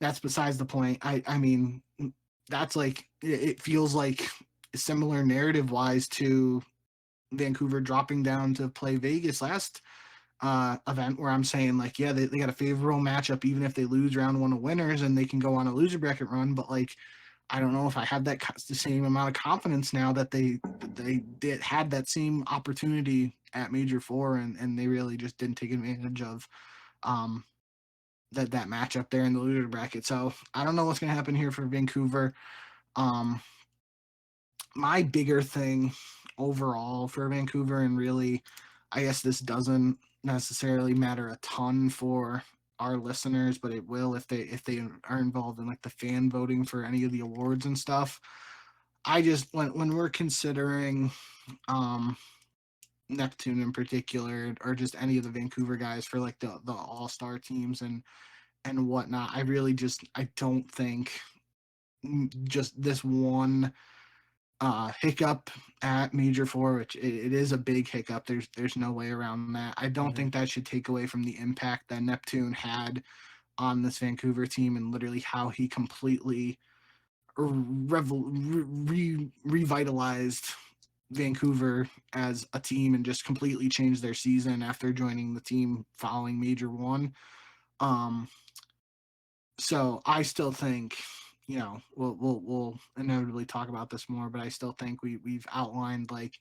that's besides the point. I mean, that's like it feels like similar narrative wise to Vancouver dropping down to play Vegas last event, where I'm saying like, yeah, they got a favorable matchup even if they lose round 1 of winners and they can go on a loser bracket run, but like I don't know if I have the same amount of confidence now that they had that same opportunity at Major 4 and they really just didn't take advantage of um, that matchup there in the loser bracket. So I don't know what's going to happen here for Vancouver. Um, my bigger thing overall for Vancouver, and really, I guess this doesn't necessarily matter a ton for our listeners, but it will if they are involved in like the fan voting for any of the awards and stuff. I just when we're considering um Neptune in particular, or just any of the Vancouver guys for like the all-star teams and whatnot, I really just I don't think just this one hiccup at Major 4, which it is a big hiccup. There's no way around that. I don't Mhm. think that should take away from the impact that Neptune had on this Vancouver team and literally how he completely revitalized Vancouver as a team and just completely changed their season after joining the team following Major 1. Um, so I still think, we'll inevitably talk about this more, but I still think we've outlined like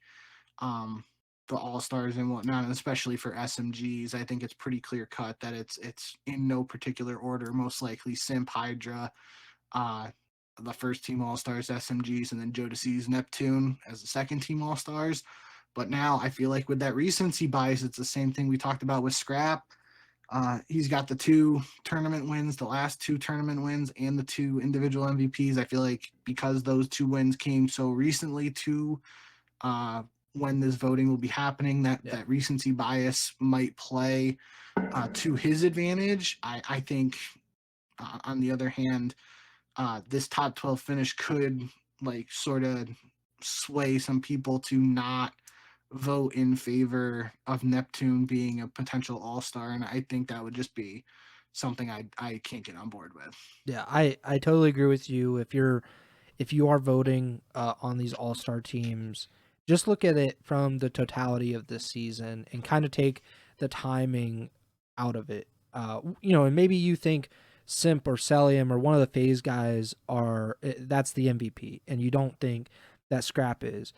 um the all stars and whatnot, and especially for SMGs, I think it's pretty clear cut that it's in no particular order. Most likely Simp, Hydra, uh, the first team all stars SMGs, and then Jodeci's Neptune as the second team all stars. But now I feel like with that recency bias, it's the same thing we talked about with Scrap. He's got the 2 tournament wins, the last 2 tournament wins, and the 2 individual MVPs. I feel like because those 2 wins came so recently to uh, when this voting will be happening, that Yep. that recency bias might play to his advantage. I think, on the other hand, this top 12 finish could like sort of sway some people to not vote in favor of Neptune being a potential all-star, and I think that would just be something I can't get on board with. Yeah, I totally agree with you. If you are voting on these all-star teams, just look at it from the totality of this season and kind of take the timing out of it. And maybe you think Simp or Celium or one of the phase guys that's the MVP, and you don't think that Scrap is,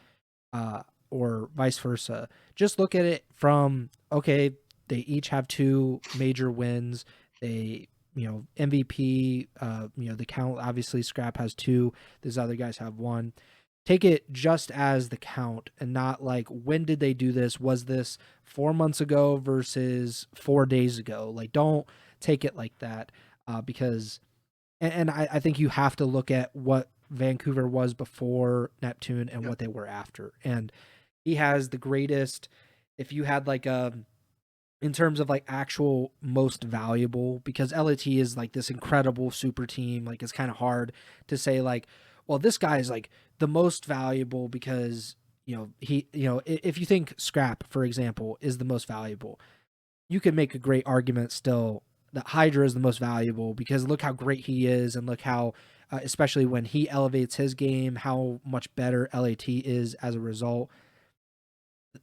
or vice versa. Just look at it from, okay, they each have 2 major wins. They, MVP, the count, obviously Scrap has 2. These other guys have 1. Take it just as the count and not like, when did they do this? Was this 4 months ago versus 4 days ago? Like, don't take it like that, because, and I think you have to look at what Vancouver was before Neptune and what they were after. And he has the greatest, if you had like in terms of like actual most valuable, because LAT is like this incredible super team, like it's kind of hard to say like, well, this guy is like the most valuable because if you think Scrap, for example, is the most valuable, you can make a great argument still that Hydra is the most valuable because look how great he is, and look how especially when he elevates his game, how much better LAT is as a result.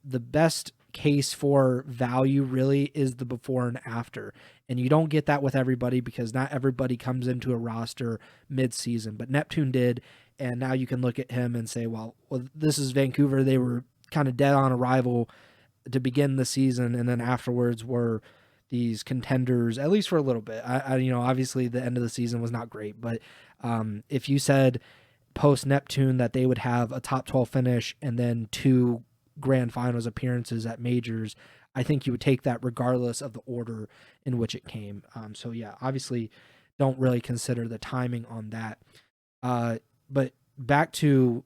The best case for value really is the before and after. And you don't get that with everybody because not everybody comes into a roster mid-season, but Neptune did. And now you can look at him and say, well, this is Vancouver. They were kind of dead on arrival to begin the season, and then afterwards were these contenders, at least for a little bit. Obviously the end of the season was not great, but if you said post Neptune that they would have a top 12 finish and then 2 grand finals appearances at majors, I think you would take that regardless of the order in which it came. So yeah, obviously don't really consider the timing on that. But back to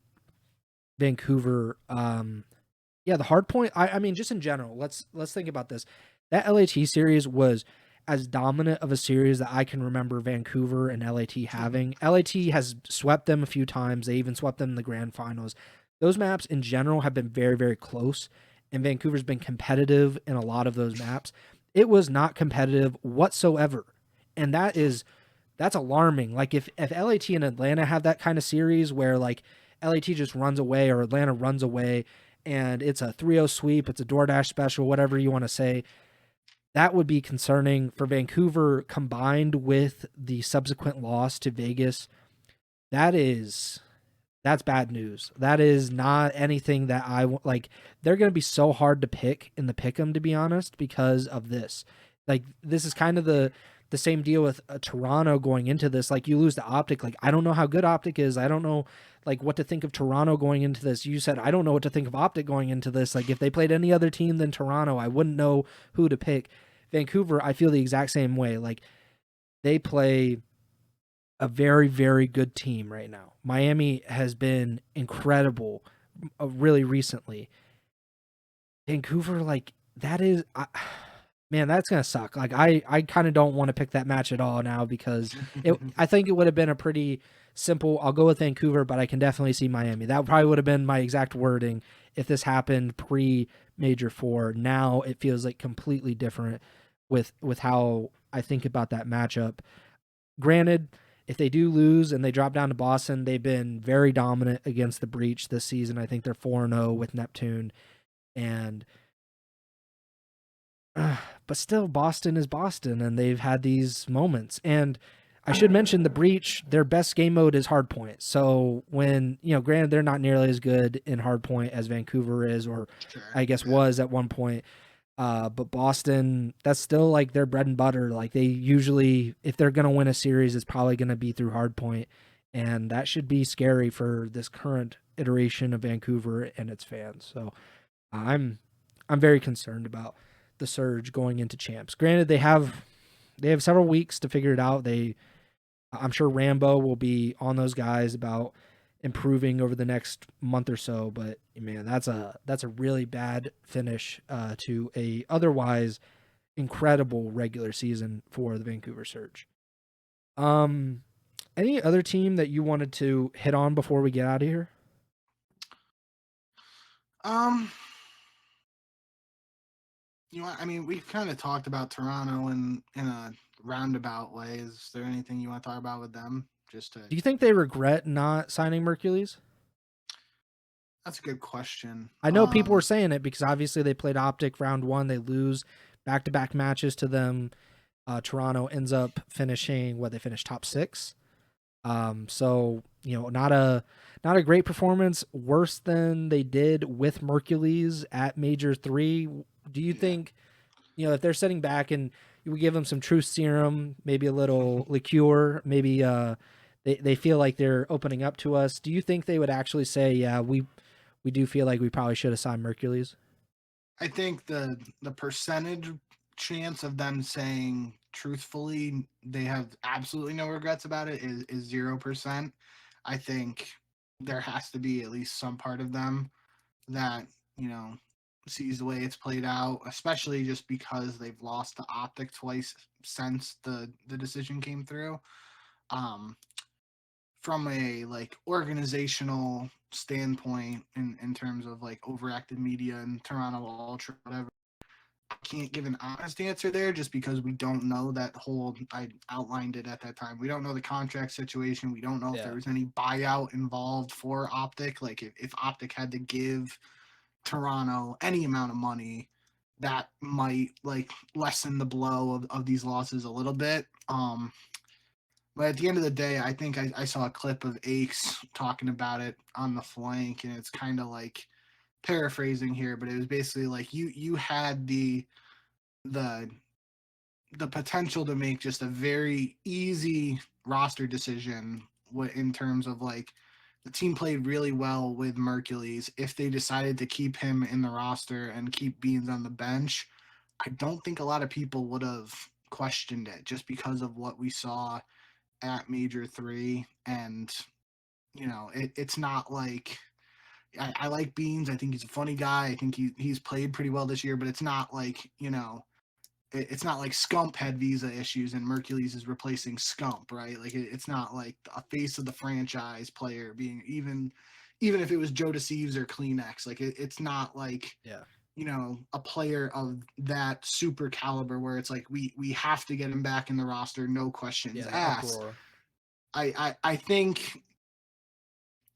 Vancouver, the hard point, I mean, just in general, let's think about this. That LAT series was as dominant of a series that I can remember Vancouver and LAT having. LAT has swept them a few times. They even swept them in the grand finals. Those maps in general have been very, very close, and Vancouver's been competitive in a lot of those maps. It was not competitive whatsoever, and that's alarming. Like if LAT and Atlanta have that kind of series where like LAT just runs away or Atlanta runs away and it's a 3-0 sweep, it's a DoorDash special, whatever you want to say, that would be concerning for Vancouver combined with the subsequent loss to Vegas. That's bad news. That is not anything that I want. Like, they're going to be so hard to pick in the pick'em, to be honest, because of this. Like, this is kind of the same deal with Toronto going into this. Like, you lose to OpTic. Like, I don't know how good OpTic is. I don't know, like, what to think of Toronto going into this. You said, I don't know what to think of OpTic going into this. Like, if they played any other team than Toronto, I wouldn't know who to pick. Vancouver, I feel the exact same way. Like, they play a very, very good team right now. Miami has been incredible really recently. Vancouver, like, that is, man, that's going to suck. Like, I kind of don't want to pick that match at all now because I think it would have been a pretty simple, I'll go with Vancouver, but I can definitely see Miami. That probably would have been my exact wording if this happened pre-Major 4. Now it feels like completely different with how I think about that matchup. Granted, if they do lose and they drop down to Boston, they've been very dominant against the Breach this season. I think they're 4-0 with Neptune. And but still, Boston is Boston, and they've had these moments. And I should mention the Breach, their best game mode is hardpoint. So when, granted, they're not nearly as good in hardpoint as Vancouver is, or I guess was at one point. But Boston, that's still like their bread and butter. Like they usually, if they're going to win a series, it's probably going to be through hardpoint. And that should be scary for this current iteration of Vancouver and its fans. So I'm very concerned about the Surge going into champs. Granted, they have several weeks to figure it out. I'm sure Rambo will be on those guys about improving over the next month or so, but man, that's a really bad finish to a otherwise incredible regular season for the Vancouver Surge. Any other team that you wanted to hit on before we get out of here? I mean, we kind of talked about Toronto in a roundabout way, is there anything you want to talk about with them? Just to Do you think they regret not signing Mercules? That's a good question. I know people were saying it because obviously they played OpTic round one. They lose back-to-back matches to them. Toronto ends up finishing they finished top 6. So not a great performance, worse than they did with Mercules at Major 3. Do you think if they're sitting back and you would give them some truth serum, maybe a little liqueur, maybe they feel like they're opening up to us, do you think they would actually say, yeah, we do feel like we probably should have signed Mercules? I think the percentage chance of them saying truthfully they have absolutely no regrets about it is 0%. I think there has to be at least some part of them that, sees the way it's played out, especially just because they've lost to OpTic twice since the decision came through. From a organizational standpoint, in terms of overactive media and Toronto Ultra, whatever, I can't give an honest answer there just because we don't know that whole. I outlined it at that time. We don't know the contract situation. We don't know if there was any buyout involved for OpTic. Like if OpTic had to give Toronto any amount of money, that might lessen the blow of these losses a little bit. But at the end of the day, I think I saw a clip of Aches talking about it on the flank, and it's kind of paraphrasing here, but it was basically you had the potential to make just a very easy roster decision in terms of the team played really well with Mercules. If they decided to keep him in the roster and keep Beans on the bench, I don't think a lot of people would have questioned it just because of what we saw at Major 3. And it's not I like Beans. I think he's a funny guy. I think he's played pretty well this year, but it's not it's not like Scump had visa issues and Mercules is replacing Scump, right? It's not like a face of the franchise player being even if it was Joe DeCeves or Kleenex. It's not a player of that super caliber where it's we have to get him back in the roster, no questions asked. I think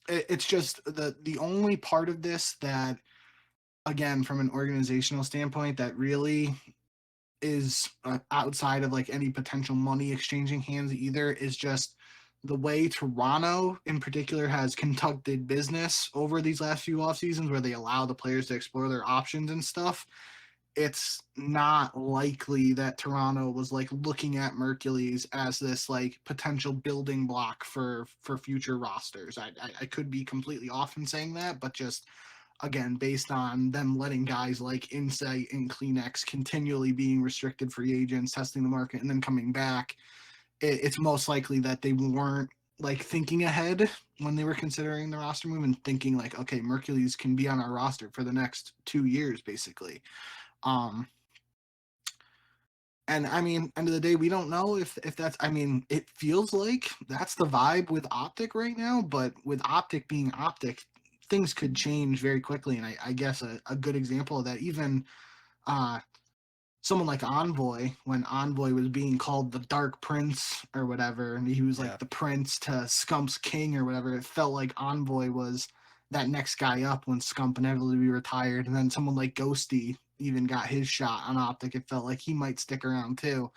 it's just the only part of this that, again, from an organizational standpoint, that really is outside of any potential money exchanging hands either, is just the way Toronto in particular has conducted business over these last few off seasons, where they allow the players to explore their options and stuff. It's not likely that Toronto was looking at Mercules as this potential building block for future rosters. I could be completely off in saying that, but just again, based on them letting guys like Insight and Kleenex continually being restricted free agents, testing the market, and then coming back, it's most likely that they weren't thinking ahead when they were considering the roster move and thinking okay, Mercules can be on our roster for the next 2 years, basically. And I mean, end of the day, we don't know if that's. I mean, it feels like that's the vibe with OpTic right now. But with OpTic being OpTic, things could change very quickly. And I guess a good example of that, even someone like Envoy, when Envoy was being called the Dark Prince or whatever, and he was the Prince to Scump's King or whatever, it felt like Envoy was that next guy up when Scump inevitably retired. And then someone like Ghosty even got his shot on OpTic. It felt like he might stick around too.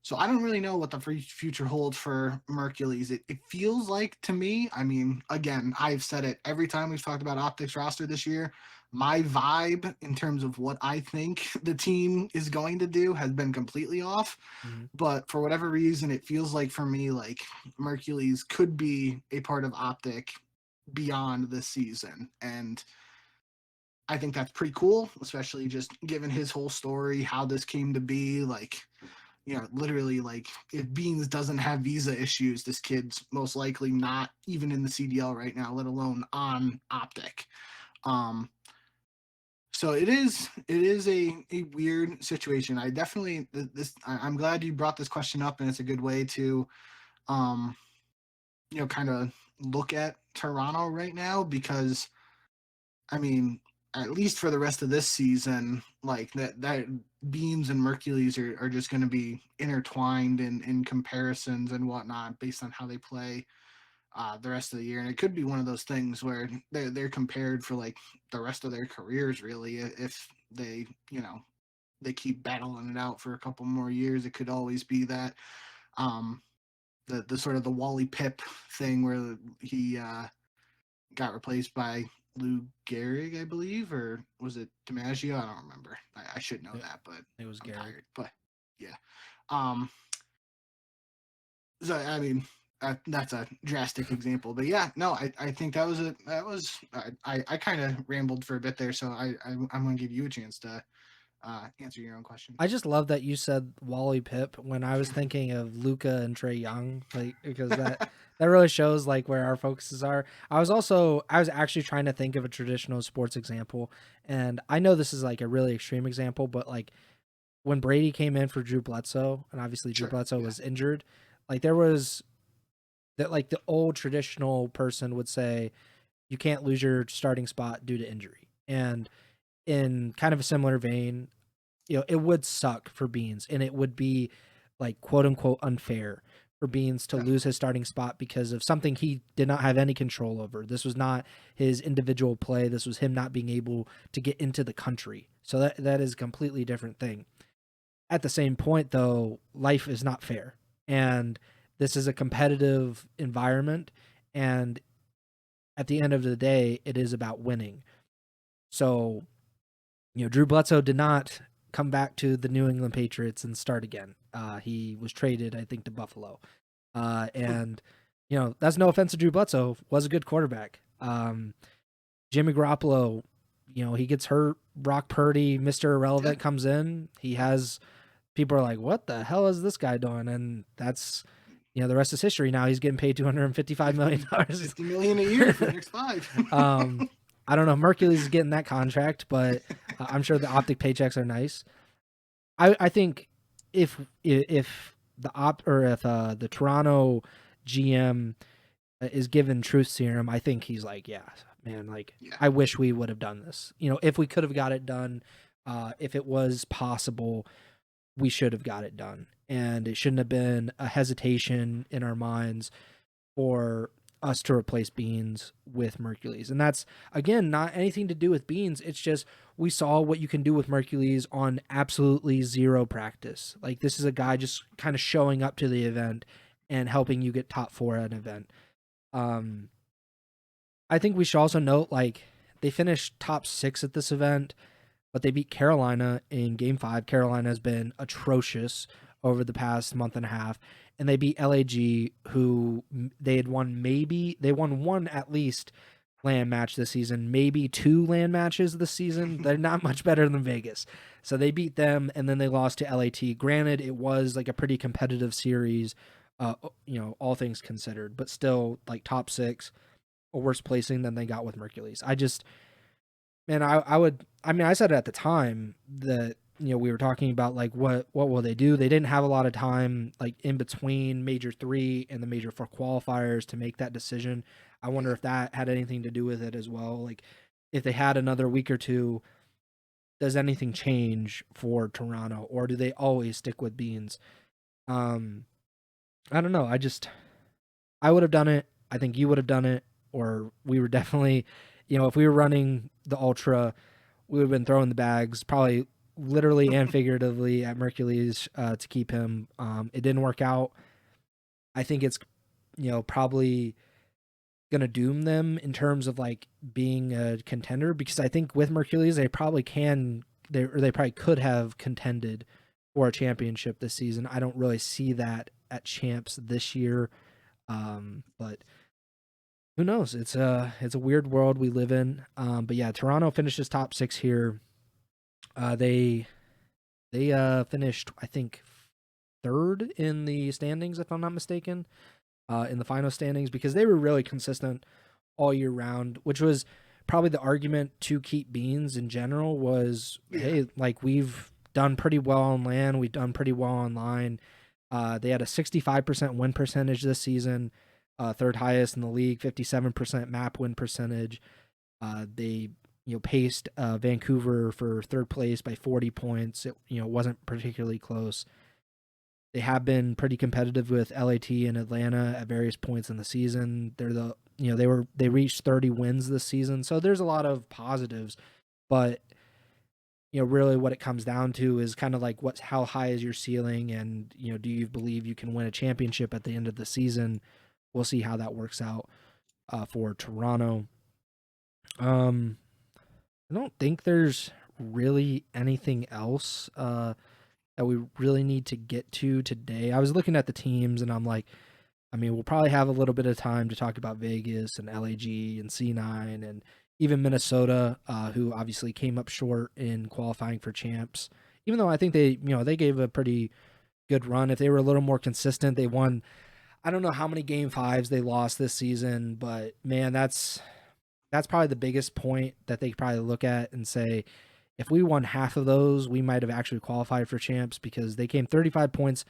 So I don't really know what the future holds for Mercules. It feels like to me, I mean, again, I've said it every time we've talked about OpTic's roster this year. My vibe in terms of what I think the team is going to do has been completely off. Mm-hmm. But for whatever reason, it feels like for me, Mercules could be a part of OpTic beyond this season. And I think that's pretty cool, especially just given his whole story, how this came to be. Literally, if Beans doesn't have visa issues, this kid's most likely not even in the CDL right now, let alone on OpTic. So it is a weird situation. I definitely I'm glad you brought this question up, and it's a good way to kind of look at Toronto right now, because I mean, at least for the rest of this season, that Beans and Mercules are just going to be intertwined in comparisons and whatnot based on how they play the rest of the year. And it could be one of those things where they're compared for like the rest of their careers, really, if they, they keep battling it out for a couple more years. It could always be that um, the sort of the Wally Pip thing where he got replaced by Lou Gehrig, I believe, or was it DiMaggio? I don't remember. I should know that, but it was I'm Gehrig. tired. But yeah, so I mean, that's a drastic example, but yeah, no, I think that was I kind of rambled for a bit there, so I'm gonna give you a chance to answer your own question. I just love that you said Wally Pip when I was thinking of Luca and Trae Young, like because that really shows like where our focuses are. I was actually trying to think of a traditional sports example, and I know this is like a really extreme example, but like when Brady came in for Drew Bledsoe, and obviously Drew Sure, Bledsoe yeah. was injured, like there was that like the old traditional person would say you can't lose your starting spot due to injury. And in kind of a similar vein, it would suck for Beans and it would be like quote unquote unfair for Beans to lose his starting spot because of something he did not have any control over. This was not his individual play. This was him not being able to get into the country. So that is a completely different thing. At the same point though, life is not fair. And this is a competitive environment, and at the end of the day, it is about winning. So, Drew Bledsoe did not come back to the New England Patriots and start again. He was traded, I think, to Buffalo. And, that's no offense to Drew Bledsoe, was a good quarterback. Jimmy Garoppolo, he gets hurt. Brock Purdy, Mr. Irrelevant, comes in. He has people are like, what the hell is this guy doing? And that's, the rest is history. Now he's getting paid $255 million. $50 million a year for the next 5. I don't know if Mercules is getting that contract, but I'm sure the OpTic paychecks are nice. I think if the the Toronto GM is given truth serum, I think he's like, yeah, man, like I wish we would have done this. If we could have got it done, if it was possible, we should have got it done. And it shouldn't have been a hesitation in our minds for us to replace Beans with Mercules. And that's, again, not anything to do with Beans. It's just we saw what you can do with Mercules on absolutely zero practice. Like, this is a guy just kind of showing up to the event and helping you get top 4 at an event. I think we should also note, like, they finished top 6 at this event, but they beat Carolina in Game 5. Carolina has been atrocious over the past month and a half, and they beat LAG, who they won one at least land match this season, maybe 2 land matches this season. They're not much better than Vegas. So they beat them, and then they lost to LAT. Granted, it was like a pretty competitive series, all things considered, but still like top 6, a worse placing than they got with Mercules. I said it at the time that, we were talking about like what will they do? They didn't have a lot of time like in between Major 3 and the Major 4 qualifiers to make that decision. I wonder if that had anything to do with it as well. Like if they had another week or two, does anything change for Toronto, or do they always stick with Beans? I don't know. I would have done it. I think you would have done it, or we were definitely, if we were running the Ultra, we would have been throwing the bags, probably literally and figuratively, at Mercules to keep him. It didn't work out. I think it's, probably going to doom them in terms of like being a contender, because I think with Mercules, they probably could have contended for a championship this season. I don't really see that at champs this year. But who knows? It's a weird world we live in. But yeah, Toronto finishes top 6 here. They finished, I think, 3rd in the standings, if I'm not mistaken, in the final standings, because they were really consistent all year round, which was probably the argument to keep Beans in general was, hey, like we've done pretty well on land. We've done pretty well online. They had a 65% win percentage this season, 3rd highest in the league, 57% map win percentage. They paced Vancouver for third place by 40 points. It wasn't particularly close. They have been pretty competitive with LAT and Atlanta at various points in the season. They reached 30 wins this season, so there's a lot of positives. But really what it comes down to is kind of like how high is your ceiling, and do you believe you can win a championship at the end of the season? We'll see how that works out for Toronto. I don't think there's really anything else that we really need to get to today. I was looking at the teams and I'm like, I mean, we'll probably have a little bit of time to talk about Vegas and LAG and C9 and even Minnesota, who obviously came up short in qualifying for champs. Even though I think they gave a pretty good run. If they were a little more consistent, they won. I don't know how many game fives they lost this season, but man, that's probably the biggest point that they probably look at and say, if we won half of those, we might have actually qualified for champs, because they came 35 points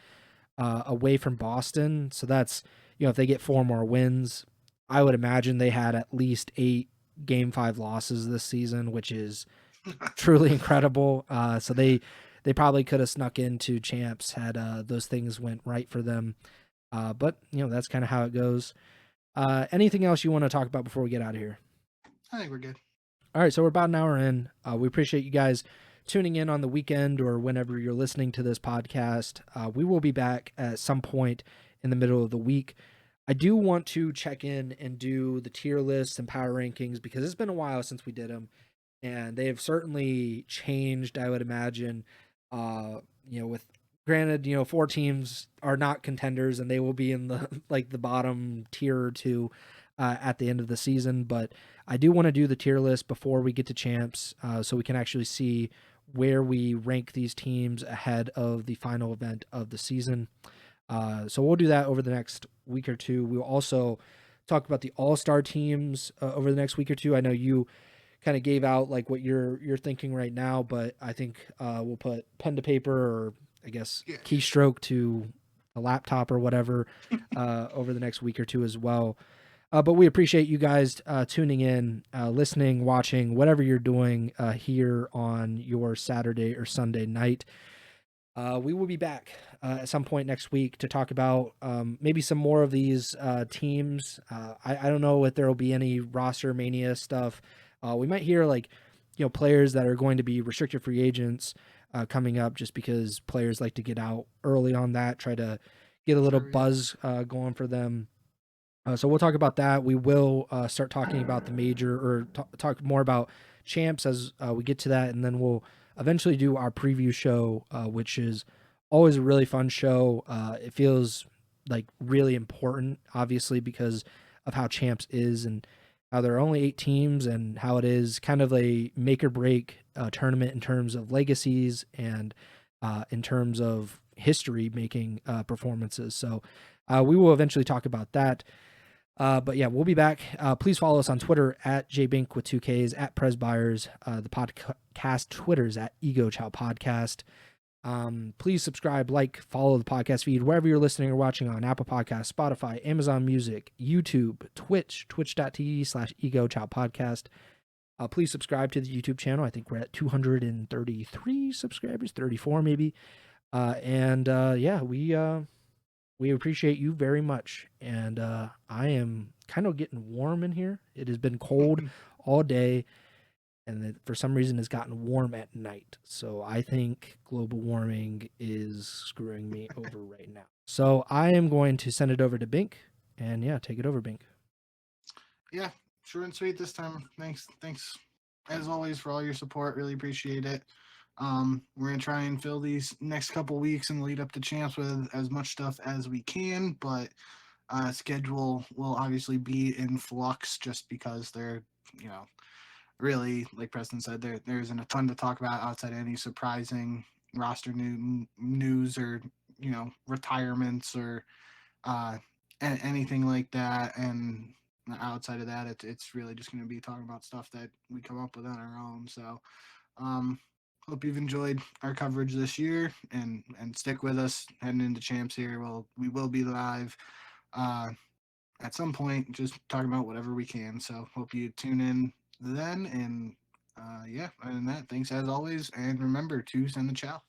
away from Boston. So that's, if they get 4 more wins, I would imagine they had at least 8 game 5 losses this season, which is truly incredible. So they probably could have snuck into champs had those things went right for them. But that's kind of how it goes. Anything else you want to talk about before we get out of here? I think we're good. All right, so we're about an hour in. We appreciate you guys tuning in on the weekend or whenever you're listening to this podcast. We will be back at some point in the middle of the week. I do want to check in and do the tier lists and power rankings, because it's been a while since we did them, and they have certainly changed, I would imagine. With granted, 4 teams are not contenders, and they will be in the the bottom tier or 2 at the end of the season, but I do want to do the tier list before we get to champs, so we can actually see where we rank these teams ahead of the final event of the season. So we'll do that over the next week or two. We'll also talk about the all-star teams over the next week or two. I know you kind of gave out what you're thinking right now, but I think we'll put pen to paper, or I guess keystroke to a laptop or whatever over the next week or two as well. But we appreciate you guys tuning in, listening, watching, whatever you're doing here on your Saturday or Sunday night. We will be back at some point next week to talk about maybe some more of these teams. I don't know if there will be any roster mania stuff. We might hear players that are going to be restricted free agents coming up, just because players like to get out early on that, try to get a little buzz going for them. So we'll talk about that. We will start talking about the major, or talk more about champs as we get to that, and then we'll eventually do our preview show, which is always a really fun show. It feels really important, obviously, because of how champs is and how there are only 8 teams, and how it is kind of a make or break tournament in terms of legacies and in terms of history making performances. So we will eventually talk about that. But yeah, we'll be back. Please follow us on Twitter at jbink with 2 Ks, at Pres Byers. The podcast Twitter's at Ego Chall Podcast. Please subscribe, follow the podcast feed wherever you're listening or watching on: Apple Podcasts, Spotify, Amazon Music, YouTube, Twitch, twitch.tv/Ego Chall Podcast. Please subscribe to the YouTube channel. I think we're at 233 subscribers, 34 maybe. Yeah, we appreciate you very much. And I am kind of getting warm in here. It has been cold all day, and for some reason it's gotten warm at night. So I think global warming is screwing me over right now. So I am going to send it over to Bink. And yeah, take it over, Bink. Yeah, short and sweet this time. Thanks as always for all your support. Really appreciate it. We're gonna try and fill these next couple weeks and lead up to champs with as much stuff as we can, but schedule will obviously be in flux, just because they're really, like Preston said, there isn't a ton to talk about outside any surprising roster news or retirements or anything like that. And outside of that, it's really just going to be talking about stuff that we come up with on our own. So hope you've enjoyed our coverage this year, and stick with us heading into champs here. We will be live at some point, just talking about whatever we can. So hope you tune in then, and Yeah, other than that, thanks as always, and remember to send the chow.